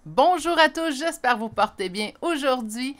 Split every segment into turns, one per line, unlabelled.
Bonjour à tous, j'espère que vous portez bien aujourd'hui.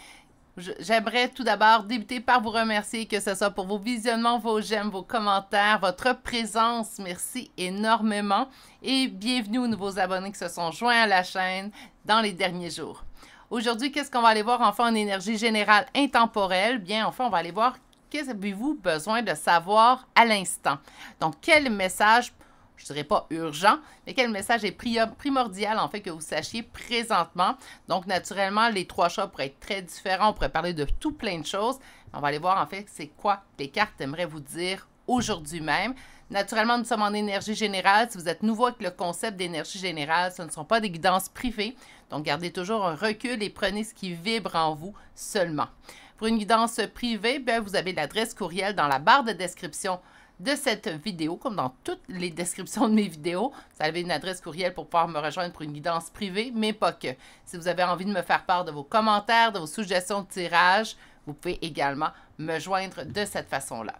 J'aimerais tout d'abord débuter par vous remercier, que ce soit pour vos visionnements, vos j'aime, vos commentaires, votre présence. Merci énormément et bienvenue aux nouveaux abonnés qui se sont joints à la chaîne dans les derniers jours. Aujourd'hui, qu'est-ce qu'on va aller voir enfin en énergie générale intemporelle? Bien, enfin, on va aller voir qu'est-ce que avez-vous besoin de savoir à l'instant. Donc, quel message, je ne dirais pas urgent, mais quel message est primordial, en fait, que vous sachiez présentement. Donc, naturellement, les trois choix pourraient être très différents. On pourrait parler de tout plein de choses. On va aller voir, en fait, c'est quoi les cartes aimeraient vous dire aujourd'hui même. Naturellement, nous sommes en énergie générale. Si vous êtes nouveau avec le concept d'énergie générale, ce ne sont pas des guidances privées. Donc, gardez toujours un recul et prenez ce qui vibre en vous seulement. Pour une guidance privée, bien, vous avez l'adresse courriel dans la barre de description de cette vidéo, comme dans toutes les descriptions de mes vidéos. Vous avez une adresse courriel pour pouvoir me rejoindre pour une guidance privée, mais pas que. Si vous avez envie de me faire part de vos commentaires, de vos suggestions de tirage, vous pouvez également me joindre de cette façon-là.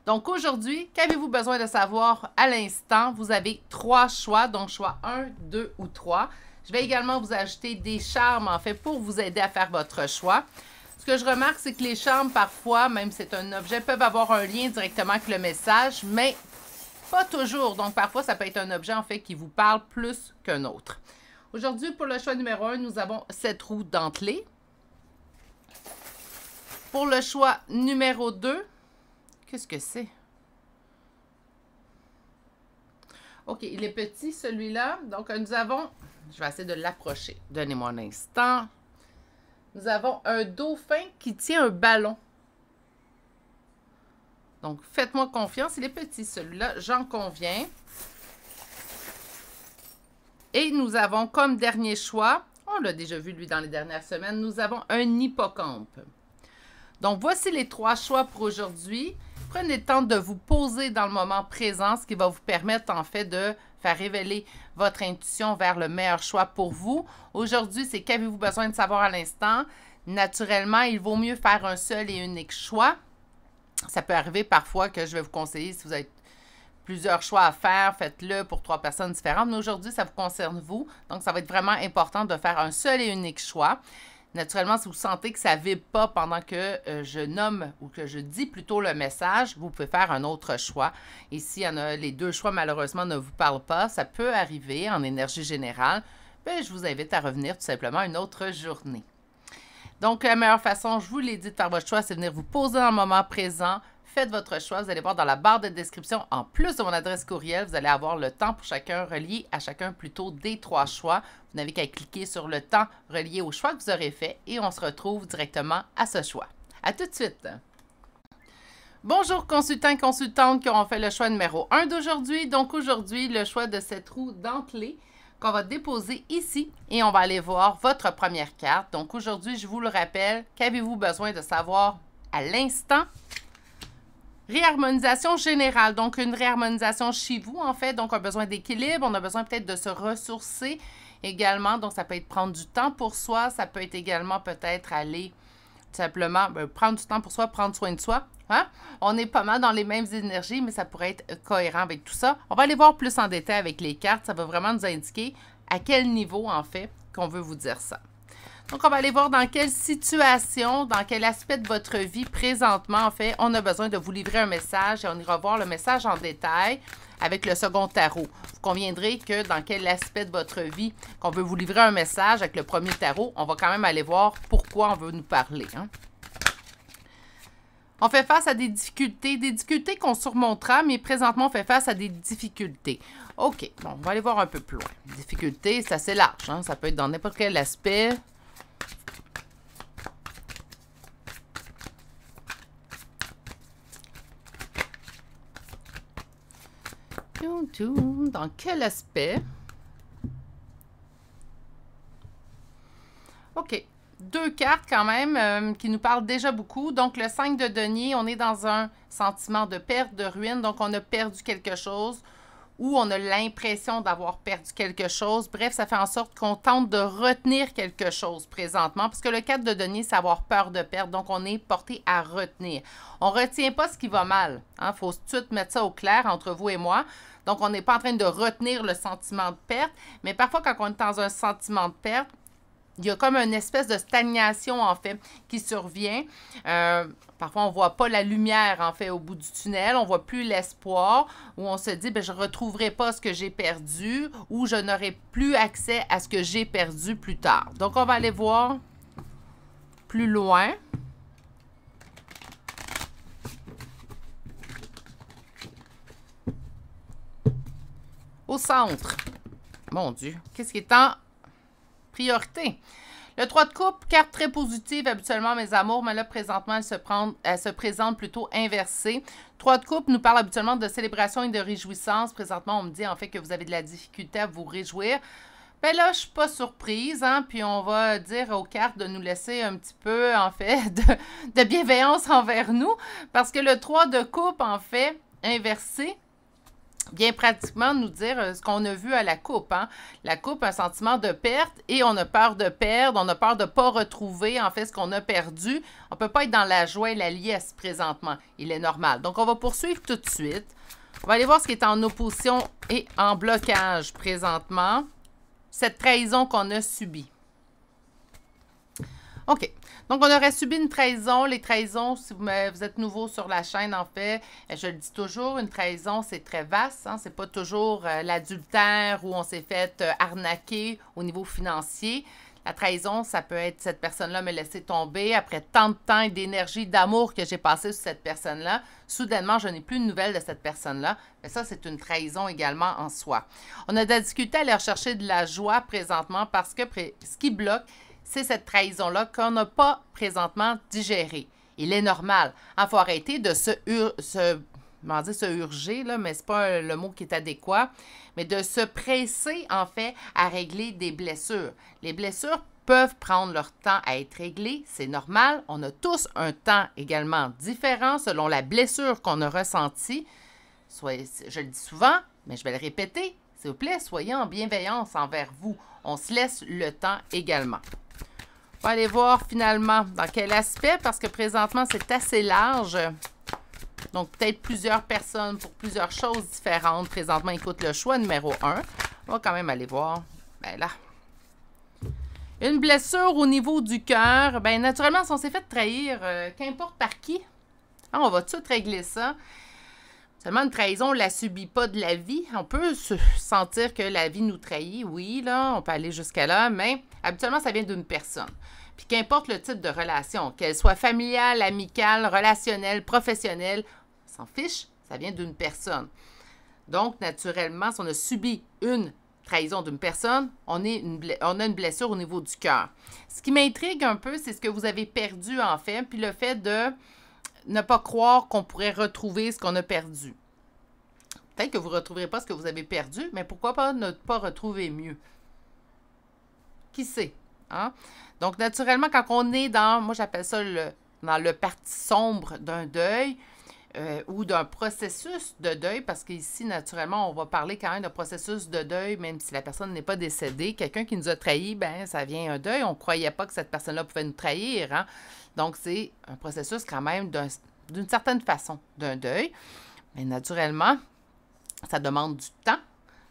Donc aujourd'hui, qu'avez-vous besoin de savoir à l'instant? Vous avez trois choix, donc choix 1, 2 ou 3. Je vais également vous ajouter des charmes, en fait, pour vous aider à faire votre choix. Ce que je remarque, c'est que les charmes, parfois, même si c'est un objet, peuvent avoir un lien directement avec le message, mais pas toujours. Donc, parfois, ça peut être un objet, en fait, qui vous parle plus qu'un autre. Aujourd'hui, pour le choix numéro 1, nous avons cette roue dentelée. Pour le choix numéro 2, qu'est-ce que c'est? OK, il est petit, celui-là. Donc, nous avons... Je vais essayer de l'approcher. Donnez-moi un instant. Nous avons un dauphin qui tient un ballon. Donc, faites-moi confiance. Il est petit, celui-là, j'en conviens. Et nous avons comme dernier choix, on l'a déjà vu, lui, dans les dernières semaines, nous avons un hippocampe. Donc, voici les trois choix pour aujourd'hui. Prenez le temps de vous poser dans le moment présent, ce qui va vous permettre, en fait, de faire révéler votre intuition vers le meilleur choix pour vous. Aujourd'hui, c'est qu'avez-vous besoin de savoir à l'instant? Naturellement, il vaut mieux faire un seul et unique choix. Ça peut arriver parfois que je vais vous conseiller, si vous avez plusieurs choix à faire, faites-le pour trois personnes différentes. Mais aujourd'hui, ça vous concerne vous. Donc, ça va être vraiment important de faire un seul et unique choix. Naturellement, si vous sentez que ça ne vibre pas pendant que je nomme ou que je dis plutôt le message, vous pouvez faire un autre choix. Et si les deux choix, malheureusement, ne vous parlent pas, ça peut arriver en énergie générale, bien, je vous invite à revenir tout simplement une autre journée. Donc, la meilleure façon, je vous l'ai dit de faire votre choix, c'est de venir vous poser dans le moment présent. Faites votre choix. Vous allez voir dans la barre de description, en plus de mon adresse courriel, vous allez avoir le temps pour chacun relié à chacun plutôt des trois choix. Vous n'avez qu'à cliquer sur le temps relié au choix que vous aurez fait et on se retrouve directement à ce choix. À tout de suite! Bonjour consultants et consultantes qui auront fait le choix numéro 1 d'aujourd'hui. Donc aujourd'hui, le choix de cette roue dentelée qu'on va déposer ici et on va aller voir votre première carte. Donc aujourd'hui, je vous le rappelle, qu'avez-vous besoin de savoir à l'instant? Réharmonisation générale, donc une réharmonisation chez vous en fait, donc un besoin d'équilibre, on a besoin peut-être de se ressourcer également, donc ça peut être prendre du temps pour soi, ça peut être également peut-être aller tout simplement prendre du temps pour soi, prendre soin de soi. Hein? On est pas mal dans les mêmes énergies, mais ça pourrait être cohérent avec tout ça. On va aller voir plus en détail avec les cartes, ça va vraiment nous indiquer à quel niveau en fait qu'on veut vous dire ça. Donc, on va aller voir dans quelle situation, dans quel aspect de votre vie présentement, en fait, on a besoin de vous livrer un message et on ira voir le message en détail avec le second tarot. Vous conviendrez que dans quel aspect de votre vie qu'on veut vous livrer un message avec le premier tarot, on va quand même aller voir pourquoi on veut nous parler. Hein? On fait face à des difficultés qu'on surmontera, mais présentement, on fait face à des difficultés. OK, bon, on va aller voir un peu plus loin. Difficultés, c'est assez large, hein? Ça peut être dans n'importe quel aspect. Dans quel aspect? OK. Deux cartes quand même qui nous parlent déjà beaucoup. Donc, le 5 de denier, on est dans un sentiment de perte, de ruine. Donc, on a perdu quelque chose ou on a l'impression d'avoir perdu quelque chose. Bref, ça fait en sorte qu'on tente de retenir quelque chose présentement, parce que le 4 de denier, c'est avoir peur de perdre, donc on est porté à retenir. On ne retient pas ce qui va mal. Il faut tout de suite mettre ça au clair entre vous et moi. Donc, on n'est pas en train de retenir le sentiment de perte, mais parfois, quand on est dans un sentiment de perte, il y a comme une espèce de stagnation, en fait, qui survient. Parfois, on ne voit pas la lumière, en fait, au bout du tunnel. On ne voit plus l'espoir, où on se dit, bien, je ne retrouverai pas ce que j'ai perdu, ou je n'aurai plus accès à ce que j'ai perdu plus tard. Donc, on va aller voir plus loin. Au centre. Mon Dieu, qu'est-ce qui est en priorité? Le 3 de coupe, carte très positive habituellement, mes amours, mais là, présentement, elle se présente plutôt inversée. 3 de coupe nous parle habituellement de célébration et de réjouissance. Présentement, on me dit en fait que vous avez de la difficulté à vous réjouir. Ben là, je ne suis pas surprise, hein, puis on va dire aux cartes de nous laisser un petit peu, en fait, de bienveillance envers nous, parce que le 3 de coupe, en fait, inversé, vient pratiquement nous dire ce qu'on a vu à la coupe. Hein? La coupe, un sentiment de perte et on a peur de perdre, on a peur de ne pas retrouver en fait ce qu'on a perdu. On ne peut pas être dans la joie et la liesse présentement. Il est normal. Donc, on va poursuivre tout de suite. On va aller voir ce qui est en opposition et en blocage présentement. Cette trahison qu'on a subie. OK. Donc, on aurait subi une trahison. Les trahisons, si vous êtes nouveau sur la chaîne, en fait, je le dis toujours, une trahison, c'est très vaste. Hein? C'est pas toujours l'adultère où on s'est fait arnaquer au niveau financier. La trahison, ça peut être cette personne-là me laisser tomber après tant de temps et d'énergie, d'amour que j'ai passé sur cette personne-là. Soudainement, je n'ai plus de nouvelles de cette personne-là. Mais ça, c'est une trahison également en soi. On a de la difficulté à aller rechercher de la joie présentement parce que ce qui bloque, c'est cette trahison-là qu'on n'a pas présentement digérée. Il est normal. Il faut arrêter de se urger, là, mais ce n'est pas le mot qui est adéquat, mais de se presser, en fait, à régler des blessures. Les blessures peuvent prendre leur temps à être réglées, c'est normal. On a tous un temps également différent selon la blessure qu'on a ressentie. Je le dis souvent, mais je vais le répéter. S'il vous plaît, soyez en bienveillance envers vous. On se laisse le temps également. On va aller voir finalement dans quel aspect, parce que présentement, c'est assez large. Donc, peut-être plusieurs personnes pour plusieurs choses différentes. Présentement, écoute le choix numéro 1. On va quand même aller voir. Ben là. Une blessure au niveau du cœur. Ben naturellement, si on s'est fait trahir, qu'importe par qui, hein, on va tout de suite régler ça. Seulement, une trahison, on ne la subit pas de la vie. On peut se sentir que la vie nous trahit, oui, là, on peut aller jusqu'à là, mais habituellement, ça vient d'une personne. Puis qu'importe le type de relation, qu'elle soit familiale, amicale, relationnelle, professionnelle, on s'en fiche, ça vient d'une personne. Donc, naturellement, si on a subi une trahison d'une personne, on a une blessure au niveau du cœur. Ce qui m'intrigue un peu, c'est ce que vous avez perdu, en fait, puis le fait de ne pas croire qu'on pourrait retrouver ce qu'on a perdu. Peut-être que vous ne retrouverez pas ce que vous avez perdu, mais pourquoi pas ne pas retrouver mieux? Qui sait? Hein? Donc, naturellement, quand on est dans, moi j'appelle ça dans le parti sombre d'un deuil ou d'un processus de deuil, parce qu'ici, naturellement, on va parler quand même de processus de deuil, même si la personne n'est pas décédée. Quelqu'un qui nous a trahis, ben ça vient un deuil. On ne croyait pas que cette personne-là pouvait nous trahir. Hein? Donc, c'est un processus quand même d'une certaine façon d'un deuil. Mais naturellement, ça demande du temps.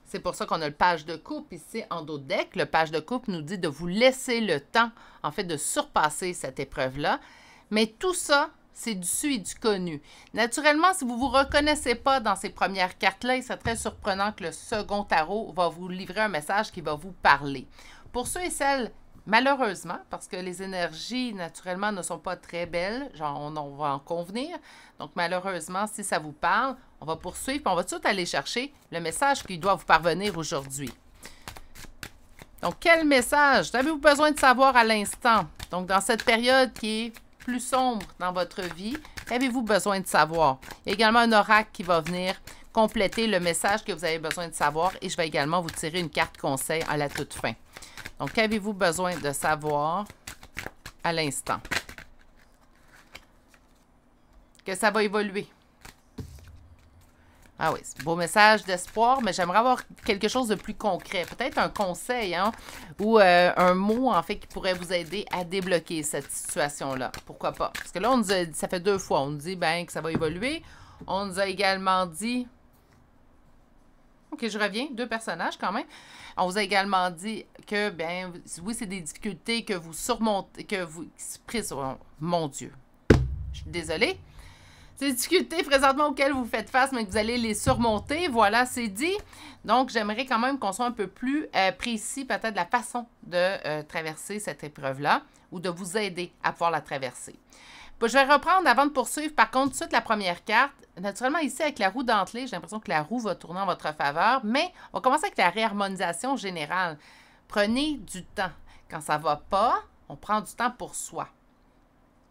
C'est pour ça qu'on a le page de coupe ici en dos de deck. Le page de coupe nous dit de vous laisser le temps, en fait, de surpasser cette épreuve-là. Mais tout ça, c'est du su et du connu. Naturellement, si vous ne vous reconnaissez pas dans ces premières cartes-là, il serait très surprenant que le second tarot va vous livrer un message qui va vous parler. Pour ceux et celles, malheureusement, parce que les énergies, naturellement, ne sont pas très belles, genre on va en convenir. Donc, malheureusement, si ça vous parle, on va poursuivre, puis on va tout aller chercher le message qui doit vous parvenir aujourd'hui. Donc, quel message avez-vous besoin de savoir à l'instant? Donc, dans cette période qui est plus sombre dans votre vie, qu'avez-vous besoin de savoir? Il y a également un oracle qui va venir compléter le message que vous avez besoin de savoir et je vais également vous tirer une carte conseil à la toute fin. Donc, qu'avez-vous besoin de savoir à l'instant? Que ça va évoluer. Ah oui, c'est un beau message d'espoir, mais j'aimerais avoir quelque chose de plus concret. Peut-être un conseil, hein, ou un mot, en fait, qui pourrait vous aider à débloquer cette situation-là. Pourquoi pas? Parce que là, on nous a, ça fait 2 fois. On nous dit ben, que ça va évoluer. On nous a également dit... OK, je reviens. 2 personnages quand même. On vous a également dit que, ben, oui, c'est des difficultés que vous surmontez, que vous... Mon Dieu. Je suis désolée. Ces difficultés présentement auxquelles vous faites face, mais que vous allez les surmonter, voilà, c'est dit. Donc, j'aimerais quand même qu'on soit un peu plus précis, peut-être de la façon de traverser cette épreuve-là ou de vous aider à pouvoir la traverser. Je vais reprendre avant de poursuivre, par contre, tout de suite la première carte. Naturellement, ici, avec la roue dentelée, j'ai l'impression que la roue va tourner en votre faveur, mais on va commencer avec la réharmonisation générale. Prenez du temps. Quand ça ne va pas, on prend du temps pour soi.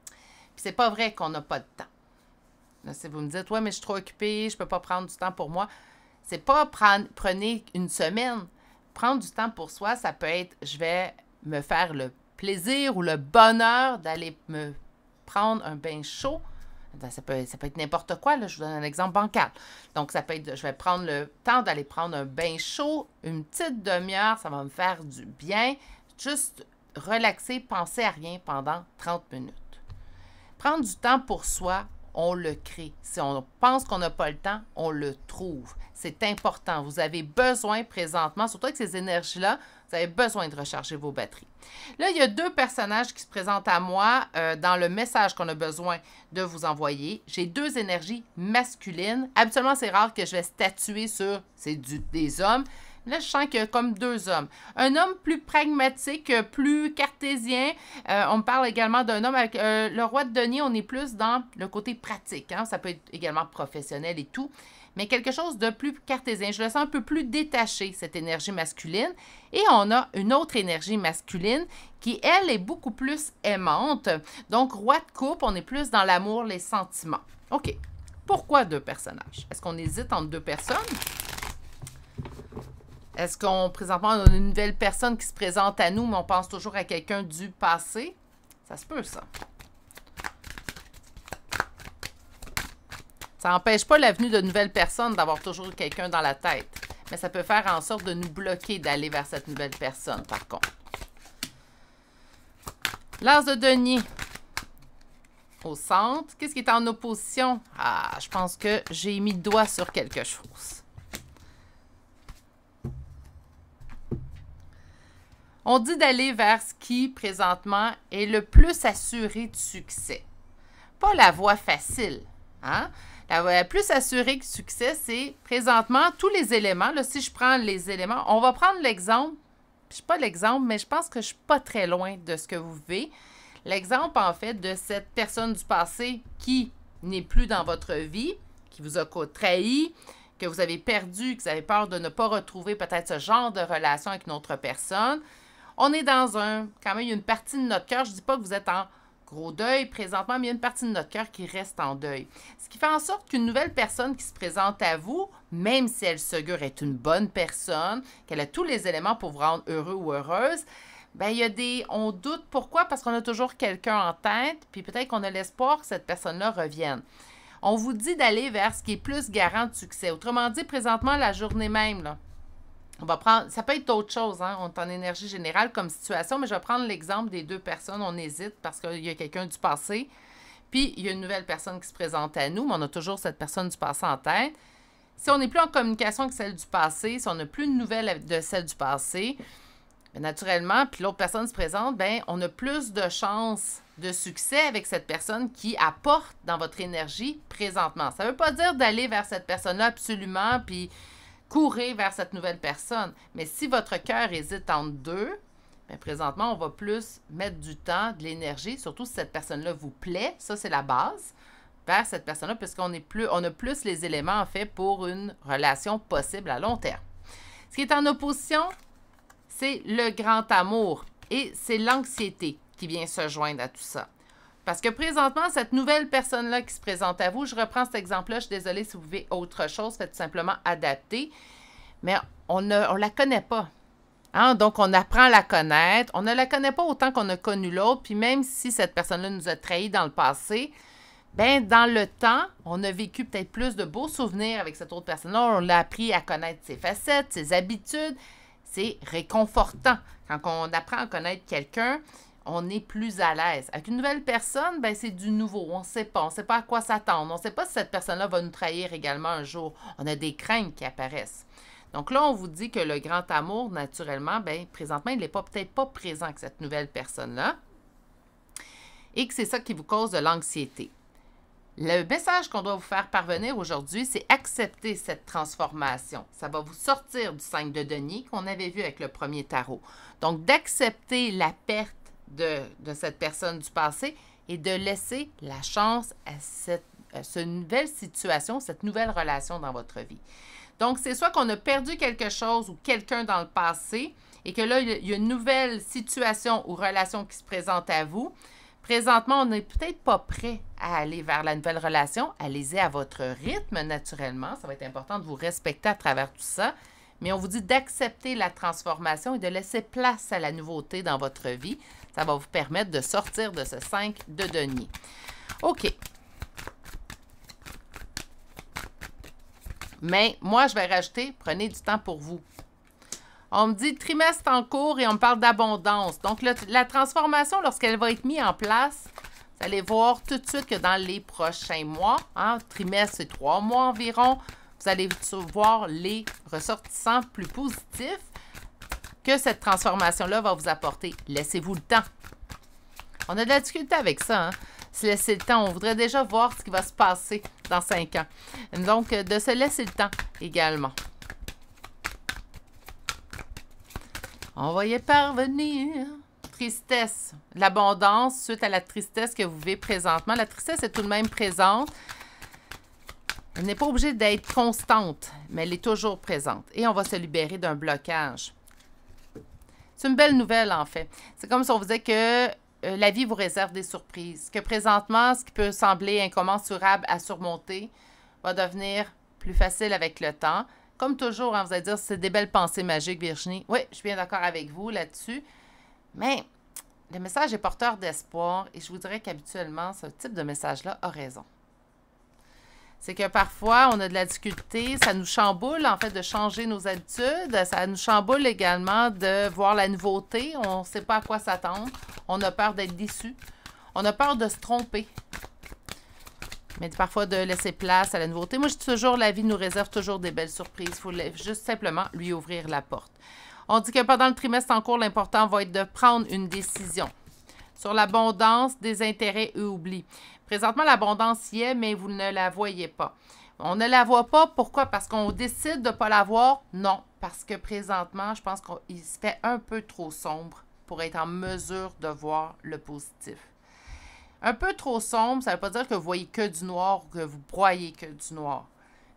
Puis c'est pas vrai qu'on n'a pas de temps. Là, si vous me dites, ouais, mais je suis trop occupée, je ne peux pas prendre du temps pour moi. C'est pas prenez une semaine. Prendre du temps pour soi, ça peut être, je vais me faire le plaisir ou le bonheur d'aller me prendre un bain chaud. Ça peut être n'importe quoi, là, je vous donne un exemple bancal. Donc, ça peut être, je vais prendre le temps d'aller prendre un bain chaud, une petite demi-heure, ça va me faire du bien. Juste relaxer, penser à rien pendant 30 minutes. Prendre du temps pour soi, on le crée. Si on pense qu'on n'a pas le temps, on le trouve. C'est important. Vous avez besoin présentement, surtout avec ces énergies-là, vous avez besoin de recharger vos batteries. Là, il y a 2 personnages qui se présentent à moi dans le message qu'on a besoin de vous envoyer. J'ai 2 énergies masculines. Habituellement, c'est rare que je vais statuer sur des hommes. Là, je sens qu'il y a comme 2 hommes. Un homme plus pragmatique, plus cartésien. On me parle également d'un homme avec le roi de denier. On est plus dans le côté pratique. Hein? Ça peut être également professionnel et tout. Mais quelque chose de plus cartésien. Je le sens un peu plus détaché, cette énergie masculine. Et on a une autre énergie masculine qui, elle, est beaucoup plus aimante. Donc, roi de coupe, on est plus dans l'amour, les sentiments. OK. Pourquoi 2 personnages? Est-ce qu'on hésite entre 2 personnes? Est-ce qu'on, présentement, on a une nouvelle personne qui se présente à nous, mais on pense toujours à quelqu'un du passé? Ça se peut, ça. Ça n'empêche pas la venue de nouvelles personnes d'avoir toujours quelqu'un dans la tête. Mais ça peut faire en sorte de nous bloquer d'aller vers cette nouvelle personne, par contre. L'as de denier. Au centre. Qu'est-ce qui est en opposition? Ah, je pense que j'ai mis le doigt sur quelque chose. On dit d'aller vers ce qui, présentement, est le plus assuré de succès. Pas la voie facile. Hein? La voie la plus assurée de succès, c'est présentement tous les éléments. Là, si je prends les éléments, on va prendre l'exemple. Je ne sais pas l'exemple, mais je pense que je ne suis pas très loin de ce que vous vivez. L'exemple, en fait, de cette personne du passé qui n'est plus dans votre vie, qui vous a trahi, que vous avez perdu, que vous avez peur de ne pas retrouver peut-être ce genre de relation avec une autre personne. On est dans quand même, il y a une partie de notre cœur. Je ne dis pas que vous êtes en gros deuil présentement, mais il y a une partie de notre cœur qui reste en deuil. Ce qui fait en sorte qu'une nouvelle personne qui se présente à vous, même si elle s'augure être une bonne personne, qu'elle a tous les éléments pour vous rendre heureux ou heureuse, bien, il y a on doute. Pourquoi? Parce qu'on a toujours quelqu'un en tête, puis peut-être qu'on a l'espoir que cette personne-là revienne. On vous dit d'aller vers ce qui est plus garant de succès. Autrement dit, présentement, la journée même, là, on va prendre, ça peut être autre chose, hein? On est en énergie générale comme situation, mais je vais prendre l'exemple des 2 personnes. On hésite parce qu'il y a quelqu'un du passé, puis il y a une nouvelle personne qui se présente à nous, mais on a toujours cette personne du passé en tête. Si on n'est plus en communication avec celle du passé, si on n'a plus de nouvelles de celle du passé, bien, naturellement, puis l'autre personne se présente, bien, on a plus de chances de succès avec cette personne qui apporte dans votre énergie présentement. Ça ne veut pas dire d'aller vers cette personne-là absolument, puis courez vers cette nouvelle personne. Mais si votre cœur hésite entre 2, bien, présentement, on va plus mettre du temps, de l'énergie, surtout si cette personne-là vous plaît, ça c'est la base, vers cette personne-là, puisqu'on a plus les éléments, en fait, pour une relation possible à long terme. Ce qui est en opposition, c'est le grand amour et c'est l'anxiété qui vient se joindre à tout ça. Parce que présentement, cette nouvelle personne-là qui se présente à vous, je reprends cet exemple-là, je suis désolée si vous vivez autre chose, faites tout simplement adapter, mais on ne la connaît pas. Hein? Donc, on apprend à la connaître. On ne la connaît pas autant qu'on a connu l'autre, puis même si cette personne-là nous a trahis dans le passé, ben dans le temps, on a vécu peut-être plus de beaux souvenirs avec cette autre personne-là. On l'a appris à connaître ses facettes, ses habitudes. C'est réconfortant. Quand on apprend à connaître quelqu'un, on est plus à l'aise. Avec une nouvelle personne, ben c'est du nouveau. On ne sait pas. On ne sait pas à quoi s'attendre. On ne sait pas si cette personne-là va nous trahir également un jour. On a des craintes qui apparaissent. Donc là, on vous dit que le grand amour, naturellement, ben présentement, il n'est peut-être pas présent avec cette nouvelle personne-là. Et que c'est ça qui vous cause de l'anxiété. Le message qu'on doit vous faire parvenir aujourd'hui, c'est accepter cette transformation. Ça va vous sortir du 5 de denier qu'on avait vu avec le premier tarot. Donc, d'accepter la perte de cette personne du passé et de laisser la chance à cette nouvelle situation, cette nouvelle relation dans votre vie. Donc, c'est soit qu'on a perdu quelque chose ou quelqu'un dans le passé et que là, il y a une nouvelle situation ou relation qui se présente à vous. Présentement, on n'est peut-être pas prêt à aller vers la nouvelle relation. Allez-y à votre rythme, naturellement. Ça va être important de vous respecter à travers tout ça. Mais on vous dit d'accepter la transformation et de laisser place à la nouveauté dans votre vie. Ça va vous permettre de sortir de ce 5 de denier. OK. Mais moi, je vais rajouter, prenez du temps pour vous. On me dit trimestre en cours et on me parle d'abondance. Donc, la transformation, lorsqu'elle va être mise en place, vous allez voir tout de suite que dans les prochains mois, trimestre, c'est 3 mois environ, vous allez voir les ressortissants plus positifs que cette transformation-là va vous apporter. Laissez-vous le temps. On a de la difficulté avec ça, se laisser le temps. On voudrait déjà voir ce qui va se passer dans 5 ans. Donc, de se laisser le temps également. On va y parvenir. Tristesse. L'abondance suite à la tristesse que vous vivez présentement. La tristesse est tout de même présente. Elle n'est pas obligée d'être constante, mais elle est toujours présente. Et on va se libérer d'un blocage. C'est une belle nouvelle, en fait. C'est comme si on vous disait que la vie vous réserve des surprises. Que présentement, ce qui peut sembler incommensurable à surmonter va devenir plus facile avec le temps. Comme toujours, vous allez dire, c'est des belles pensées magiques, Virginie. Oui, je suis bien d'accord avec vous là-dessus. Mais le message est porteur d'espoir et je vous dirais qu'habituellement, ce type de message-là a raison. C'est que parfois, on a de la difficulté, ça nous chamboule en fait de changer nos habitudes, ça nous chamboule également de voir la nouveauté, on ne sait pas à quoi s'attendre, on a peur d'être déçu, on a peur de se tromper. Mais parfois de laisser place à la nouveauté. Moi, je dis toujours, la vie nous réserve toujours des belles surprises. Il faut juste simplement lui ouvrir la porte. On dit que pendant le trimestre en cours, l'important va être de prendre une décision. Sur l'abondance, des intérêts et oublis. Présentement, l'abondance y est, mais vous ne la voyez pas. On ne la voit pas. Pourquoi? Parce qu'on décide de ne pas la voir? Non. Parce que présentement, je pense qu'il se fait un peu trop sombre pour être en mesure de voir le positif. Un peu trop sombre, ça ne veut pas dire que vous voyez que du noir ou que vous broyez que du noir.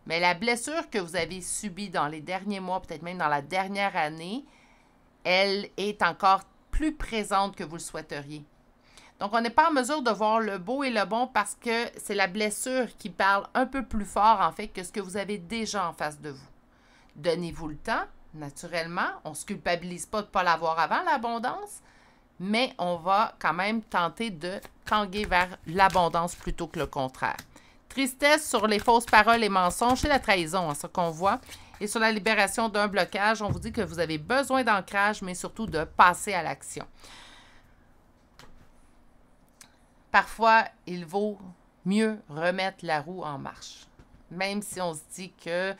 Mais la blessure que vous avez subie dans les derniers mois, peut-être même dans la dernière année, elle est encore plus présente que vous le souhaiteriez. Donc, on n'est pas en mesure de voir le beau et le bon parce que c'est la blessure qui parle un peu plus fort, en fait, que ce que vous avez déjà en face de vous. Donnez-vous le temps, naturellement. On ne se culpabilise pas de ne pas l'avoir avant, l'abondance. Mais on va quand même tenter de tanguer vers l'abondance plutôt que le contraire. Tristesse sur les fausses paroles et mensonges, c'est la trahison, ce qu'on voit. Et sur la libération d'un blocage, on vous dit que vous avez besoin d'ancrage, mais surtout de passer à l'action. Parfois, il vaut mieux remettre la roue en marche. Même si on se dit que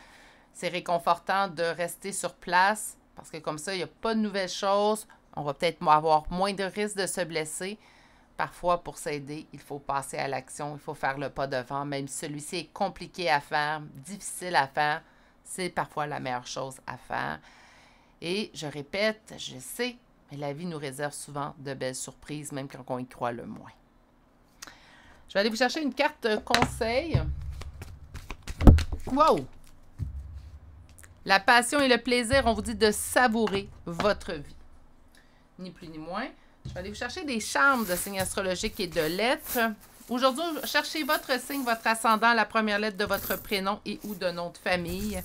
c'est réconfortant de rester sur place, parce que comme ça, il n'y a pas de nouvelles choses. On va peut-être avoir moins de risques de se blesser. Parfois, pour s'aider, il faut passer à l'action, il faut faire le pas devant. Même si celui-ci est compliqué à faire, difficile à faire, c'est parfois la meilleure chose à faire. Et je répète, je sais, mais la vie nous réserve souvent de belles surprises, même quand on y croit le moins. Je vais aller vous chercher une carte conseil. Wow! La passion et le plaisir, on vous dit de savourer votre vie. Ni plus ni moins. Je vais aller vous chercher des charmes de signes astrologiques et de lettres. Aujourd'hui, cherchez votre signe, votre ascendant, la première lettre de votre prénom et ou de nom de famille.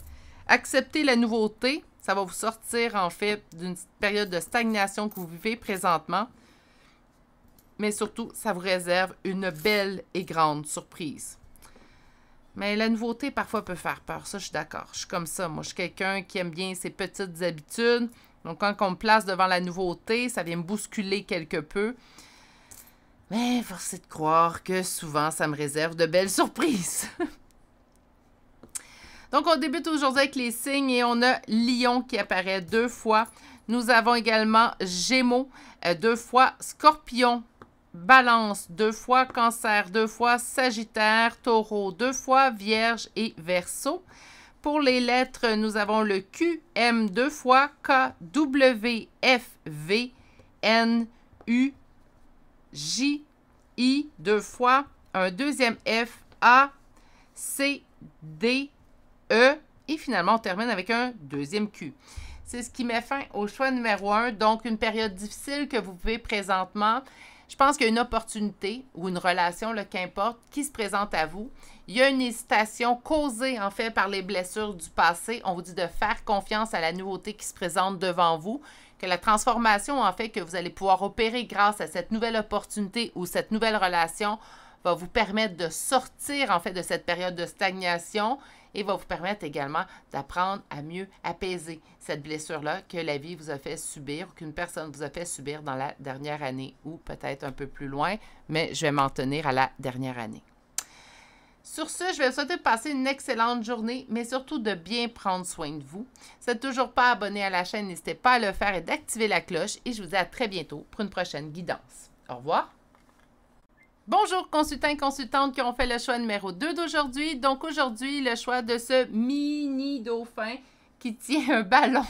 Acceptez la nouveauté. Ça va vous sortir, en fait, d'une période de stagnation que vous vivez présentement. mais surtout, ça vous réserve une belle et grande surprise. Mais la nouveauté, parfois, peut faire peur. Ça, je suis d'accord. Je suis comme ça. Moi, je suis quelqu'un qui aime bien ses petites habitudes. Donc, quand on me place devant la nouveauté, ça vient me bousculer quelque peu. Mais force est de croire que souvent, ça me réserve de belles surprises. Donc, on débute aujourd'hui avec les signes et on a Lion qui apparaît 2 fois. Nous avons également Gémeaux 2 fois, Scorpion, Balance 2 fois, Cancer 2 fois, Sagittaire, Taureau 2 fois, Vierge et Verseau. Pour les lettres, nous avons le Q, M 2 fois, K, W, F, V, N, U, J, I 2 fois, un deuxième F, A, C, D, E et finalement on termine avec un deuxième Q. C'est ce qui met fin au choix numéro 1, donc une période difficile que vous vivez présentement. Je pense qu'il y a une opportunité ou une relation, qu'importe, qui se présente à vous. Il y a une hésitation causée en fait par les blessures du passé. On vous dit de faire confiance à la nouveauté qui se présente devant vous, que la transformation en fait que vous allez pouvoir opérer grâce à cette nouvelle opportunité ou cette nouvelle relation va vous permettre de sortir en fait de cette période de stagnation et va vous permettre également d'apprendre à mieux apaiser cette blessure-là que la vie vous a fait subir ou qu'une personne vous a fait subir dans la dernière année ou peut-être un peu plus loin, mais je vais m'en tenir à la dernière année. Sur ce, je vais vous souhaiter de passer une excellente journée, mais surtout de bien prendre soin de vous. Si vous n'êtes toujours pas abonné à la chaîne, n'hésitez pas à le faire et d'activer la cloche. Et je vous dis à très bientôt pour une prochaine guidance. Au revoir! Bonjour consultants et consultantes qui ont fait le choix numéro 2 d'aujourd'hui. Donc aujourd'hui, le choix de ce mini dauphin qui tient un ballon.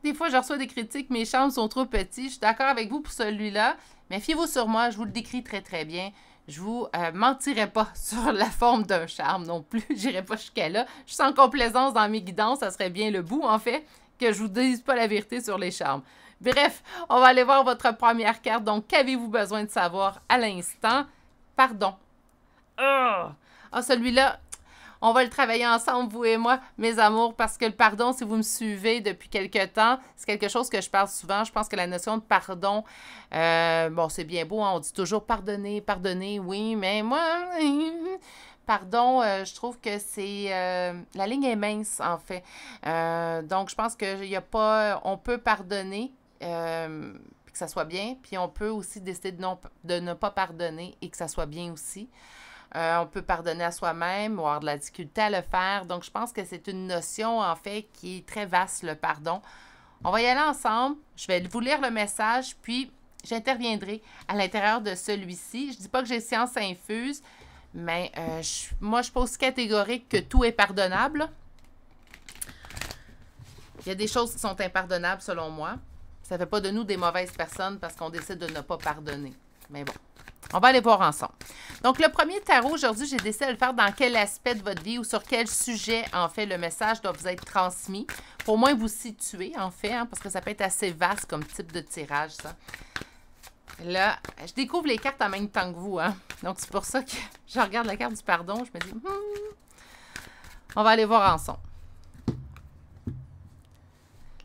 Des fois, je reçois des critiques, mes charmes sont trop petits. Je suis d'accord avec vous pour celui-là, mais fiez-vous sur moi, je vous le décris très très bien. Je vous mentirai pas sur la forme d'un charme non plus. J'irai pas jusqu'à là. Je suis sans complaisance dans mes guidances, ça serait bien le bout en fait, que je vous dise pas la vérité sur les charmes. Bref, on va aller voir votre première carte. Donc, qu'avez-vous besoin de savoir à l'instant? Pardon. Celui-là, on va le travailler ensemble, vous et moi, mes amours, parce que le pardon, si vous me suivez depuis quelque temps, c'est quelque chose que je parle souvent. Je pense que la notion de pardon, bon, c'est bien beau, hein, on dit toujours pardonner, pardonner, oui, mais moi... Pardon, je trouve que c'est... la ligne est mince, en fait. Donc, je pense qu'il n'y a pas... On peut pardonner, puis que ça soit bien, puis on peut aussi décider de ne pas pardonner et que ça soit bien aussi. On peut pardonner à soi-même ou avoir de la difficulté à le faire. Donc, je pense que c'est une notion, en fait, qui est très vaste, le pardon. On va y aller ensemble. Je vais vous lire le message, puis j'interviendrai à l'intérieur de celui-ci. Je ne dis pas que j'ai science infuse, mais moi, je suis pas aussi catégorique que tout est pardonnable. Il y a des choses qui sont impardonnables, selon moi. Ça ne fait pas de nous des mauvaises personnes parce qu'on décide de ne pas pardonner. Mais bon, on va aller voir ensemble. Donc, le premier tarot, aujourd'hui, j'ai décidé de le faire dans quel aspect de votre vie ou sur quel sujet, en fait, le message doit vous être transmis. Pour au moins vous situer, en fait, hein, parce que ça peut être assez vaste comme type de tirage, ça. Là, je découvre les cartes en même temps que vous, hein. Donc, c'est pour ça que je regarde la carte du pardon. Je me dis, on va aller voir ensemble.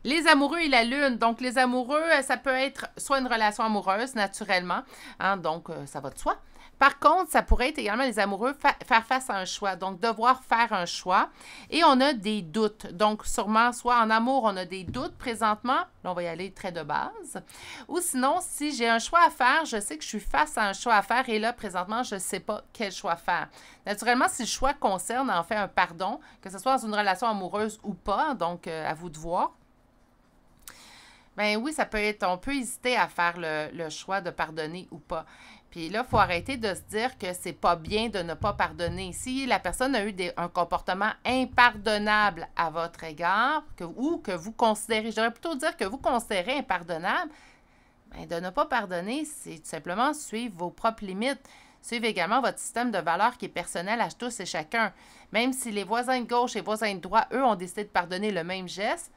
Les amoureux et la lune. Donc, les amoureux, ça peut être soit une relation amoureuse, naturellement. Hein, donc, ça va de soi. Par contre, ça pourrait être également les amoureux faire face à un choix. Donc, devoir faire un choix. Et on a des doutes. Donc, sûrement, soit en amour, on a des doutes présentement. Là, on va y aller très de base. Ou sinon, si j'ai un choix à faire, je sais que je suis face à un choix à faire. Et là, présentement, je ne sais pas quel choix faire. Naturellement, si le choix concerne, en fait, un pardon, que ce soit dans une relation amoureuse ou pas, donc à vous de voir. Ben oui, ça peut être, on peut hésiter à faire le choix de pardonner ou pas. Puis là, il faut arrêter de se dire que c'est pas bien de ne pas pardonner. Si la personne a eu un comportement impardonnable à votre égard, ou que vous considérez, je devrais plutôt dire que vous considérez impardonnable, ben de ne pas pardonner, c'est tout simplement suivre vos propres limites. Suivre également votre système de valeurs qui est personnel à tous et chacun. Même si les voisins de gauche et les voisins de droite, eux, ont décidé de pardonner le même geste,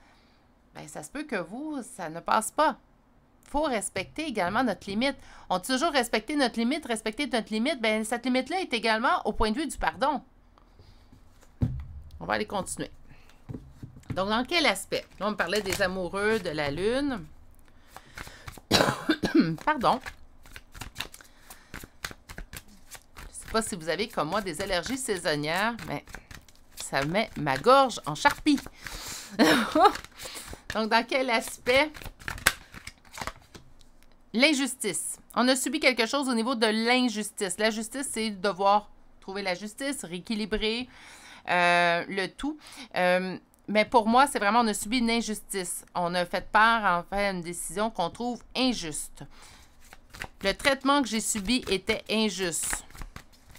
bien, ça se peut que vous, ça ne passe pas. Il faut respecter également notre limite. On dit toujours respecter notre limite, bien, cette limite-là est également au point de vue du pardon. On va aller continuer. Donc, dans quel aspect? Là, on me parlait des amoureux, de la lune. Pardon. pas si vous avez, comme moi, des allergies saisonnières, mais ça met ma gorge en charpie. Donc, dans quel aspect? L'injustice. On a subi quelque chose au niveau de l'injustice. La justice, c'est devoir trouver la justice, rééquilibrer le tout. Mais pour moi, c'est vraiment, on a subi une injustice. On a fait part, en fait, à une décision qu'on trouve injuste. Le traitement que j'ai subi était injuste.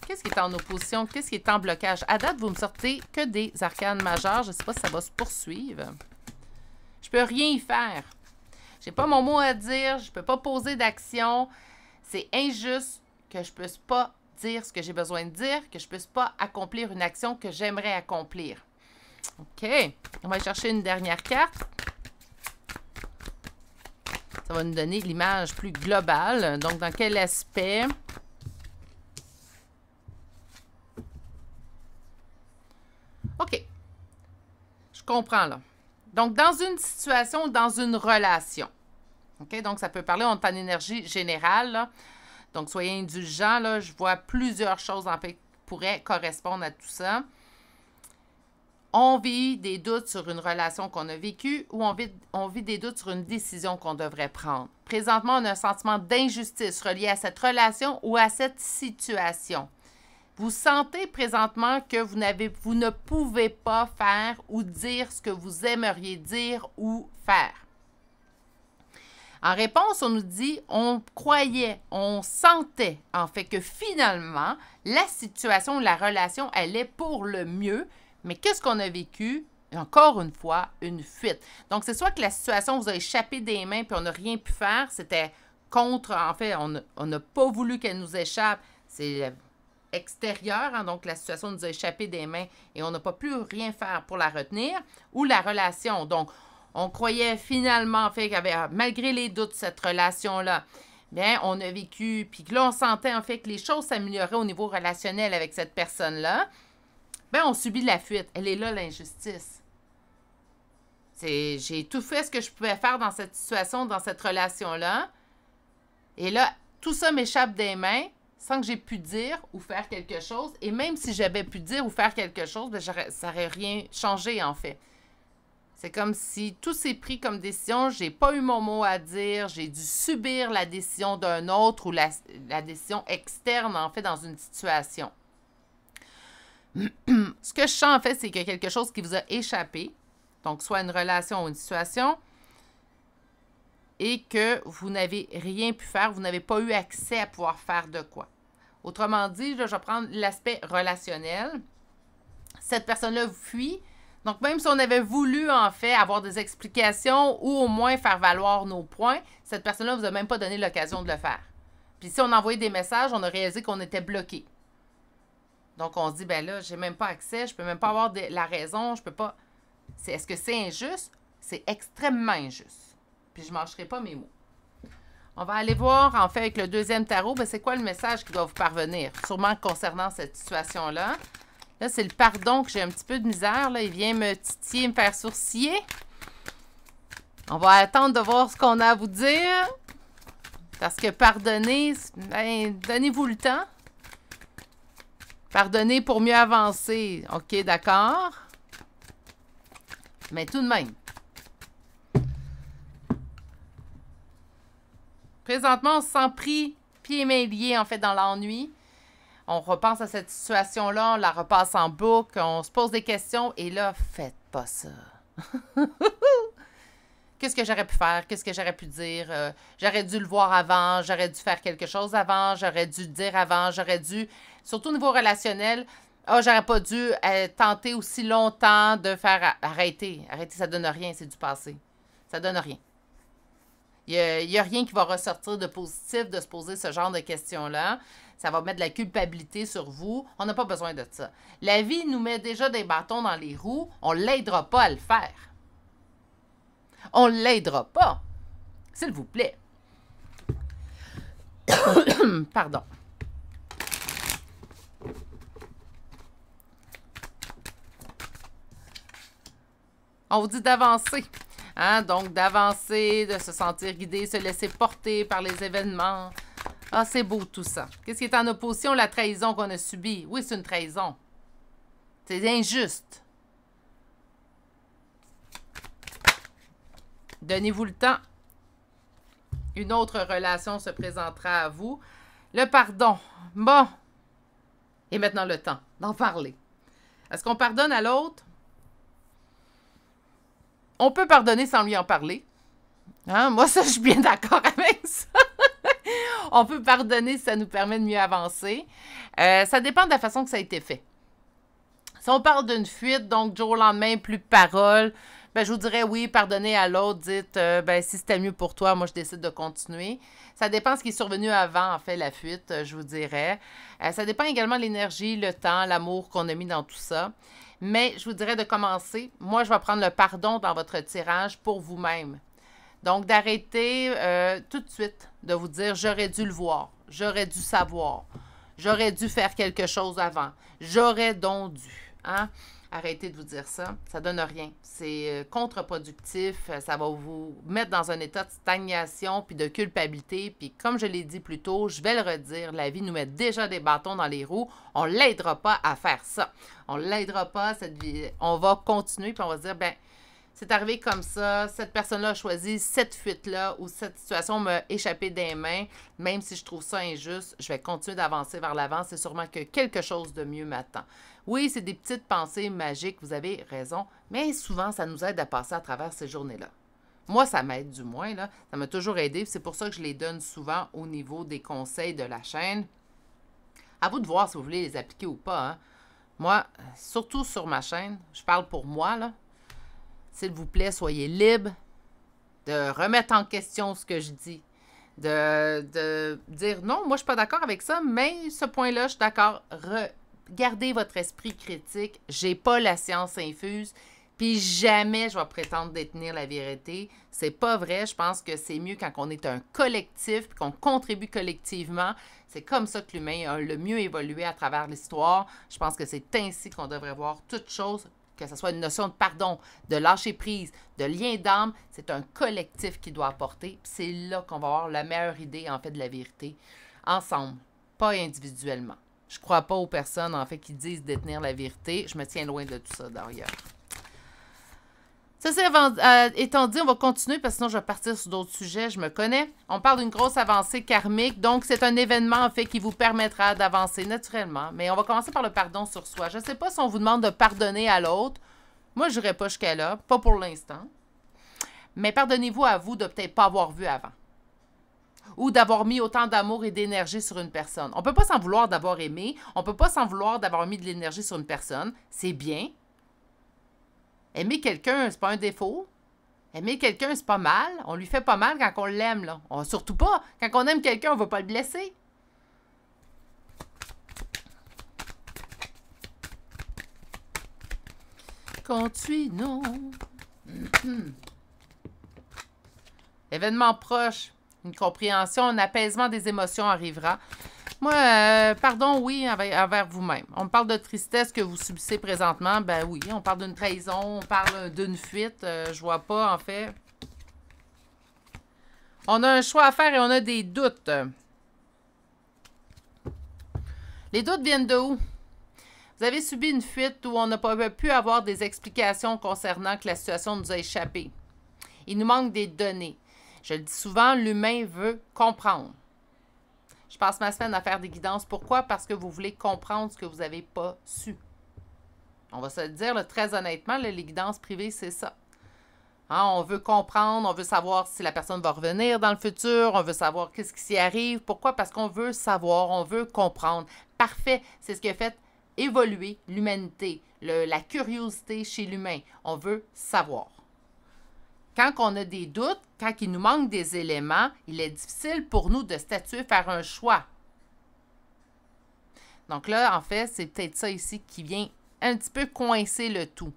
Qu'est-ce qui est en opposition? Qu'est-ce qui est en blocage? À date, vous me sortez que des arcanes majeures. Je ne sais pas si ça va se poursuivre. Je peux rien y faire. J'ai pas mon mot à dire. Je peux pas poser d'action. C'est injuste que je puisse pas dire ce que j'ai besoin de dire, que je puisse pas accomplir une action que j'aimerais accomplir. OK. On va chercher une dernière carte. Ça va nous donner l'image plus globale. Donc, dans quel aspect? OK. Je comprends, là. Donc, dans une situation, dans une relation. OK? Donc, ça peut parler, on est en énergie générale, là. Donc, soyez indulgents, là. Je vois plusieurs choses, en fait, qui pourraient correspondre à tout ça. On vit des doutes sur une relation qu'on a vécue ou on vit des doutes sur une décision qu'on devrait prendre. Présentement, on a un sentiment d'injustice relié à cette relation ou à cette situation. Vous sentez présentement que vous ne pouvez pas faire ou dire ce que vous aimeriez dire ou faire. En réponse, on nous dit, on croyait, on sentait en fait que finalement, la situation, la relation, elle est pour le mieux. Mais qu'est-ce qu'on a vécu? Encore une fois, une fuite. Donc, c'est soit que la situation vous a échappé des mains puis on n'a rien pu faire. C'était contre, en fait, on n'a pas voulu qu'elle nous échappe. C'est extérieur, hein, donc la situation nous a échappé des mains et on n'a pas pu rien faire pour la retenir. Ou la relation. Donc, on croyait finalement, en fait, malgré les doutes, cette relation-là, bien, on a vécu, puis là, on sentait, en fait, que les choses s'amélioraient au niveau relationnel avec cette personne-là. Bien, on subit la fuite. Elle est là, l'injustice. J'ai tout fait ce que je pouvais faire dans cette situation, dans cette relation-là. Et là, tout ça m'échappe des mains sans que j'ai pu dire ou faire quelque chose. Et même si j'avais pu dire ou faire quelque chose, bien, ça n'aurait rien changé, en fait. C'est comme si tout s'est pris comme décision. J'ai pas eu mon mot à dire. J'ai dû subir la décision d'un autre ou la décision externe, en fait, dans une situation. Ce que je sens, en fait, c'est qu'il y a quelque chose qui vous a échappé. Donc, soit une relation ou une situation. Et que vous n'avez rien pu faire. Vous n'avez pas eu accès à pouvoir faire de quoi. Autrement dit, là, je vais prendre l'aspect relationnel. Cette personne-là fuit. Donc, même si on avait voulu, en fait, avoir des explications ou au moins faire valoir nos points, cette personne-là ne vous a même pas donné l'occasion de le faire. Puis si on envoyait des messages, on a réalisé qu'on était bloqué. Donc, on se dit, ben là, j'ai même pas accès, je peux même pas avoir la raison, je peux pas... Est-ce que c'est injuste? C'est extrêmement injuste. Puis je ne mâcherai pas mes mots. On va aller voir, en fait, avec le deuxième tarot, ben, c'est quoi le message qui doit vous parvenir? Sûrement concernant cette situation-là. Là, c'est le pardon que j'ai un petit peu de misère. Là. Il vient me titiller, me faire sourciller. On va attendre de voir ce qu'on a à vous dire. Parce que pardonner, ben, donnez-vous le temps. Pardonner pour mieux avancer. OK, d'accord. Mais tout de même. Présentement, on se sent pris, pieds et mains liés, en fait, dans l'ennui. On repense à cette situation-là, on la repasse en boucle, on se pose des questions, et là, faites pas ça. Qu'est-ce que j'aurais pu faire? Qu'est-ce que j'aurais pu dire? J'aurais dû le voir avant, j'aurais dû faire quelque chose avant, j'aurais dû le dire avant, j'aurais dû, surtout au niveau relationnel, j'aurais pas dû tenter aussi longtemps de faire arrêter. Arrêter, ça donne rien, c'est du passé. Ça donne rien. Il n'y a rien qui va ressortir de positif de se poser ce genre de questions-là. Ça va mettre de la culpabilité sur vous. On n'a pas besoin de ça. La vie nous met déjà des bâtons dans les roues. On ne l'aidera pas à le faire. On ne l'aidera pas. S'il vous plaît. Pardon. On vous dit d'avancer. Hein? Donc, d'avancer, de se sentir guidé, se laisser porter par les événements. Ah, c'est beau tout ça. Qu'est-ce qui est en opposition? La trahison qu'on a subie. Oui, c'est une trahison. C'est injuste. Donnez-vous le temps. Une autre relation se présentera à vous. Le pardon. Bon. Et maintenant le temps d'en parler. Est-ce qu'on pardonne à l'autre? On peut pardonner sans lui en parler. Hein? Moi, ça, je suis bien d'accord avec ça. On peut pardonner si ça nous permet de mieux avancer. Ça dépend de la façon que ça a été fait. Si on parle d'une fuite, donc du jour au lendemain, plus de paroles, ben, je vous dirais oui, pardonnez à l'autre, dites ben, si c'était mieux pour toi, moi je décide de continuer. Ça dépend de ce qui est survenu avant, en fait, la fuite, je vous dirais. Ça dépend également de l'énergie, le temps, l'amour qu'on a mis dans tout ça. Mais je vous dirais de commencer. Moi, je vais prendre le pardon dans votre tirage pour vous-même. Donc, d'arrêter tout de suite de vous dire « j'aurais dû le voir, j'aurais dû savoir, j'aurais dû faire quelque chose avant, j'aurais donc dû. » Hein? Arrêtez de vous dire ça, ça donne rien. C'est contre-productif, ça va vous mettre dans un état de stagnation puis de culpabilité. Puis comme je l'ai dit plus tôt, je vais le redire, la vie nous met déjà des bâtons dans les roues. On ne l'aidera pas à faire ça. On ne l'aidera pas, cette vie. On va continuer puis on va se dire, ben c'est arrivé comme ça, cette personne-là a choisi cette fuite-là ou cette situation m'a échappé des mains. Même si je trouve ça injuste, je vais continuer d'avancer vers l'avant. C'est sûrement que quelque chose de mieux m'attend. Oui, c'est des petites pensées magiques, vous avez raison, mais souvent, ça nous aide à passer à travers ces journées-là. Moi, ça m'aide du moins, là. Ça m'a toujours aidé. C'est pour ça que je les donne souvent au niveau des conseils de la chaîne. À vous de voir si vous voulez les appliquer ou pas. Hein. Moi, surtout sur ma chaîne, je parle pour moi, là. S'il vous plaît, soyez libre de remettre en question ce que je dis. De dire non, moi, je ne suis pas d'accord avec ça, mais ce point-là, je suis d'accord. Gardez votre esprit critique. Je n'ai pas la science infuse. Puis jamais je vais prétendre détenir la vérité. C'est pas vrai. Je pense que c'est mieux quand on est un collectif puis qu'on contribue collectivement. C'est comme ça que l'humain a le mieux évolué à travers l'histoire. Je pense que c'est ainsi qu'on devrait voir toute chose, que ce soit une notion de pardon, de lâcher prise, de lien d'âme. C'est un collectif qui doit apporter. C'est là qu'on va avoir la meilleure idée, en fait, de la vérité. Ensemble, pas individuellement. Je ne crois pas aux personnes, en fait, qui disent détenir la vérité. Je me tiens loin de tout ça, d'ailleurs. Ça, étant dit, on va continuer parce que sinon, je vais partir sur d'autres sujets. Je me connais. On parle d'une grosse avancée karmique. Donc, c'est un événement, en fait, qui vous permettra d'avancer naturellement. Mais on va commencer par le pardon sur soi. Je ne sais pas si on vous demande de pardonner à l'autre. Moi, je n'irai pas jusqu'à là. Pas pour l'instant. Mais pardonnez-vous à vous de peut-être pas avoir vu avant. Ou d'avoir mis autant d'amour et d'énergie sur une personne. On ne peut pas s'en vouloir d'avoir aimé. On ne peut pas s'en vouloir d'avoir mis de l'énergie sur une personne. C'est bien. Aimer quelqu'un, c'est pas un défaut. Aimer quelqu'un, c'est pas mal. On lui fait pas mal quand on l'aime, là. Surtout pas. Quand on aime quelqu'un, on ne va pas le blesser. Continuons. Événement proche. Une compréhension, un apaisement des émotions arrivera. Moi, pardon, oui, envers vous-même. On parle de tristesse que vous subissez présentement. Ben oui, on parle d'une trahison, on parle d'une fuite. Je vois pas, en fait. On a un choix à faire et on a des doutes. Les doutes viennent de où? Vous avez subi une fuite où on n'a pas pu avoir des explications concernant que la situation nous a échappé. Il nous manque des données. Je le dis souvent, l'humain veut comprendre. Je passe ma semaine à faire des guidances. Pourquoi? Parce que vous voulez comprendre ce que vous n'avez pas su. On va se le dire, là, très honnêtement, les guidances privées, c'est ça. Hein, on veut comprendre, on veut savoir si la personne va revenir dans le futur, on veut savoir qu'est-ce qui s'y arrive. Pourquoi? Parce qu'on veut savoir, on veut comprendre. Parfait, c'est ce qui a fait évoluer l'humanité, la curiosité chez l'humain. On veut savoir. Quand on a des doutes, quand il nous manque des éléments, il est difficile pour nous de statuer, faire un choix. Donc là, en fait, c'est peut-être ça ici qui vient un petit peu coincer le tout.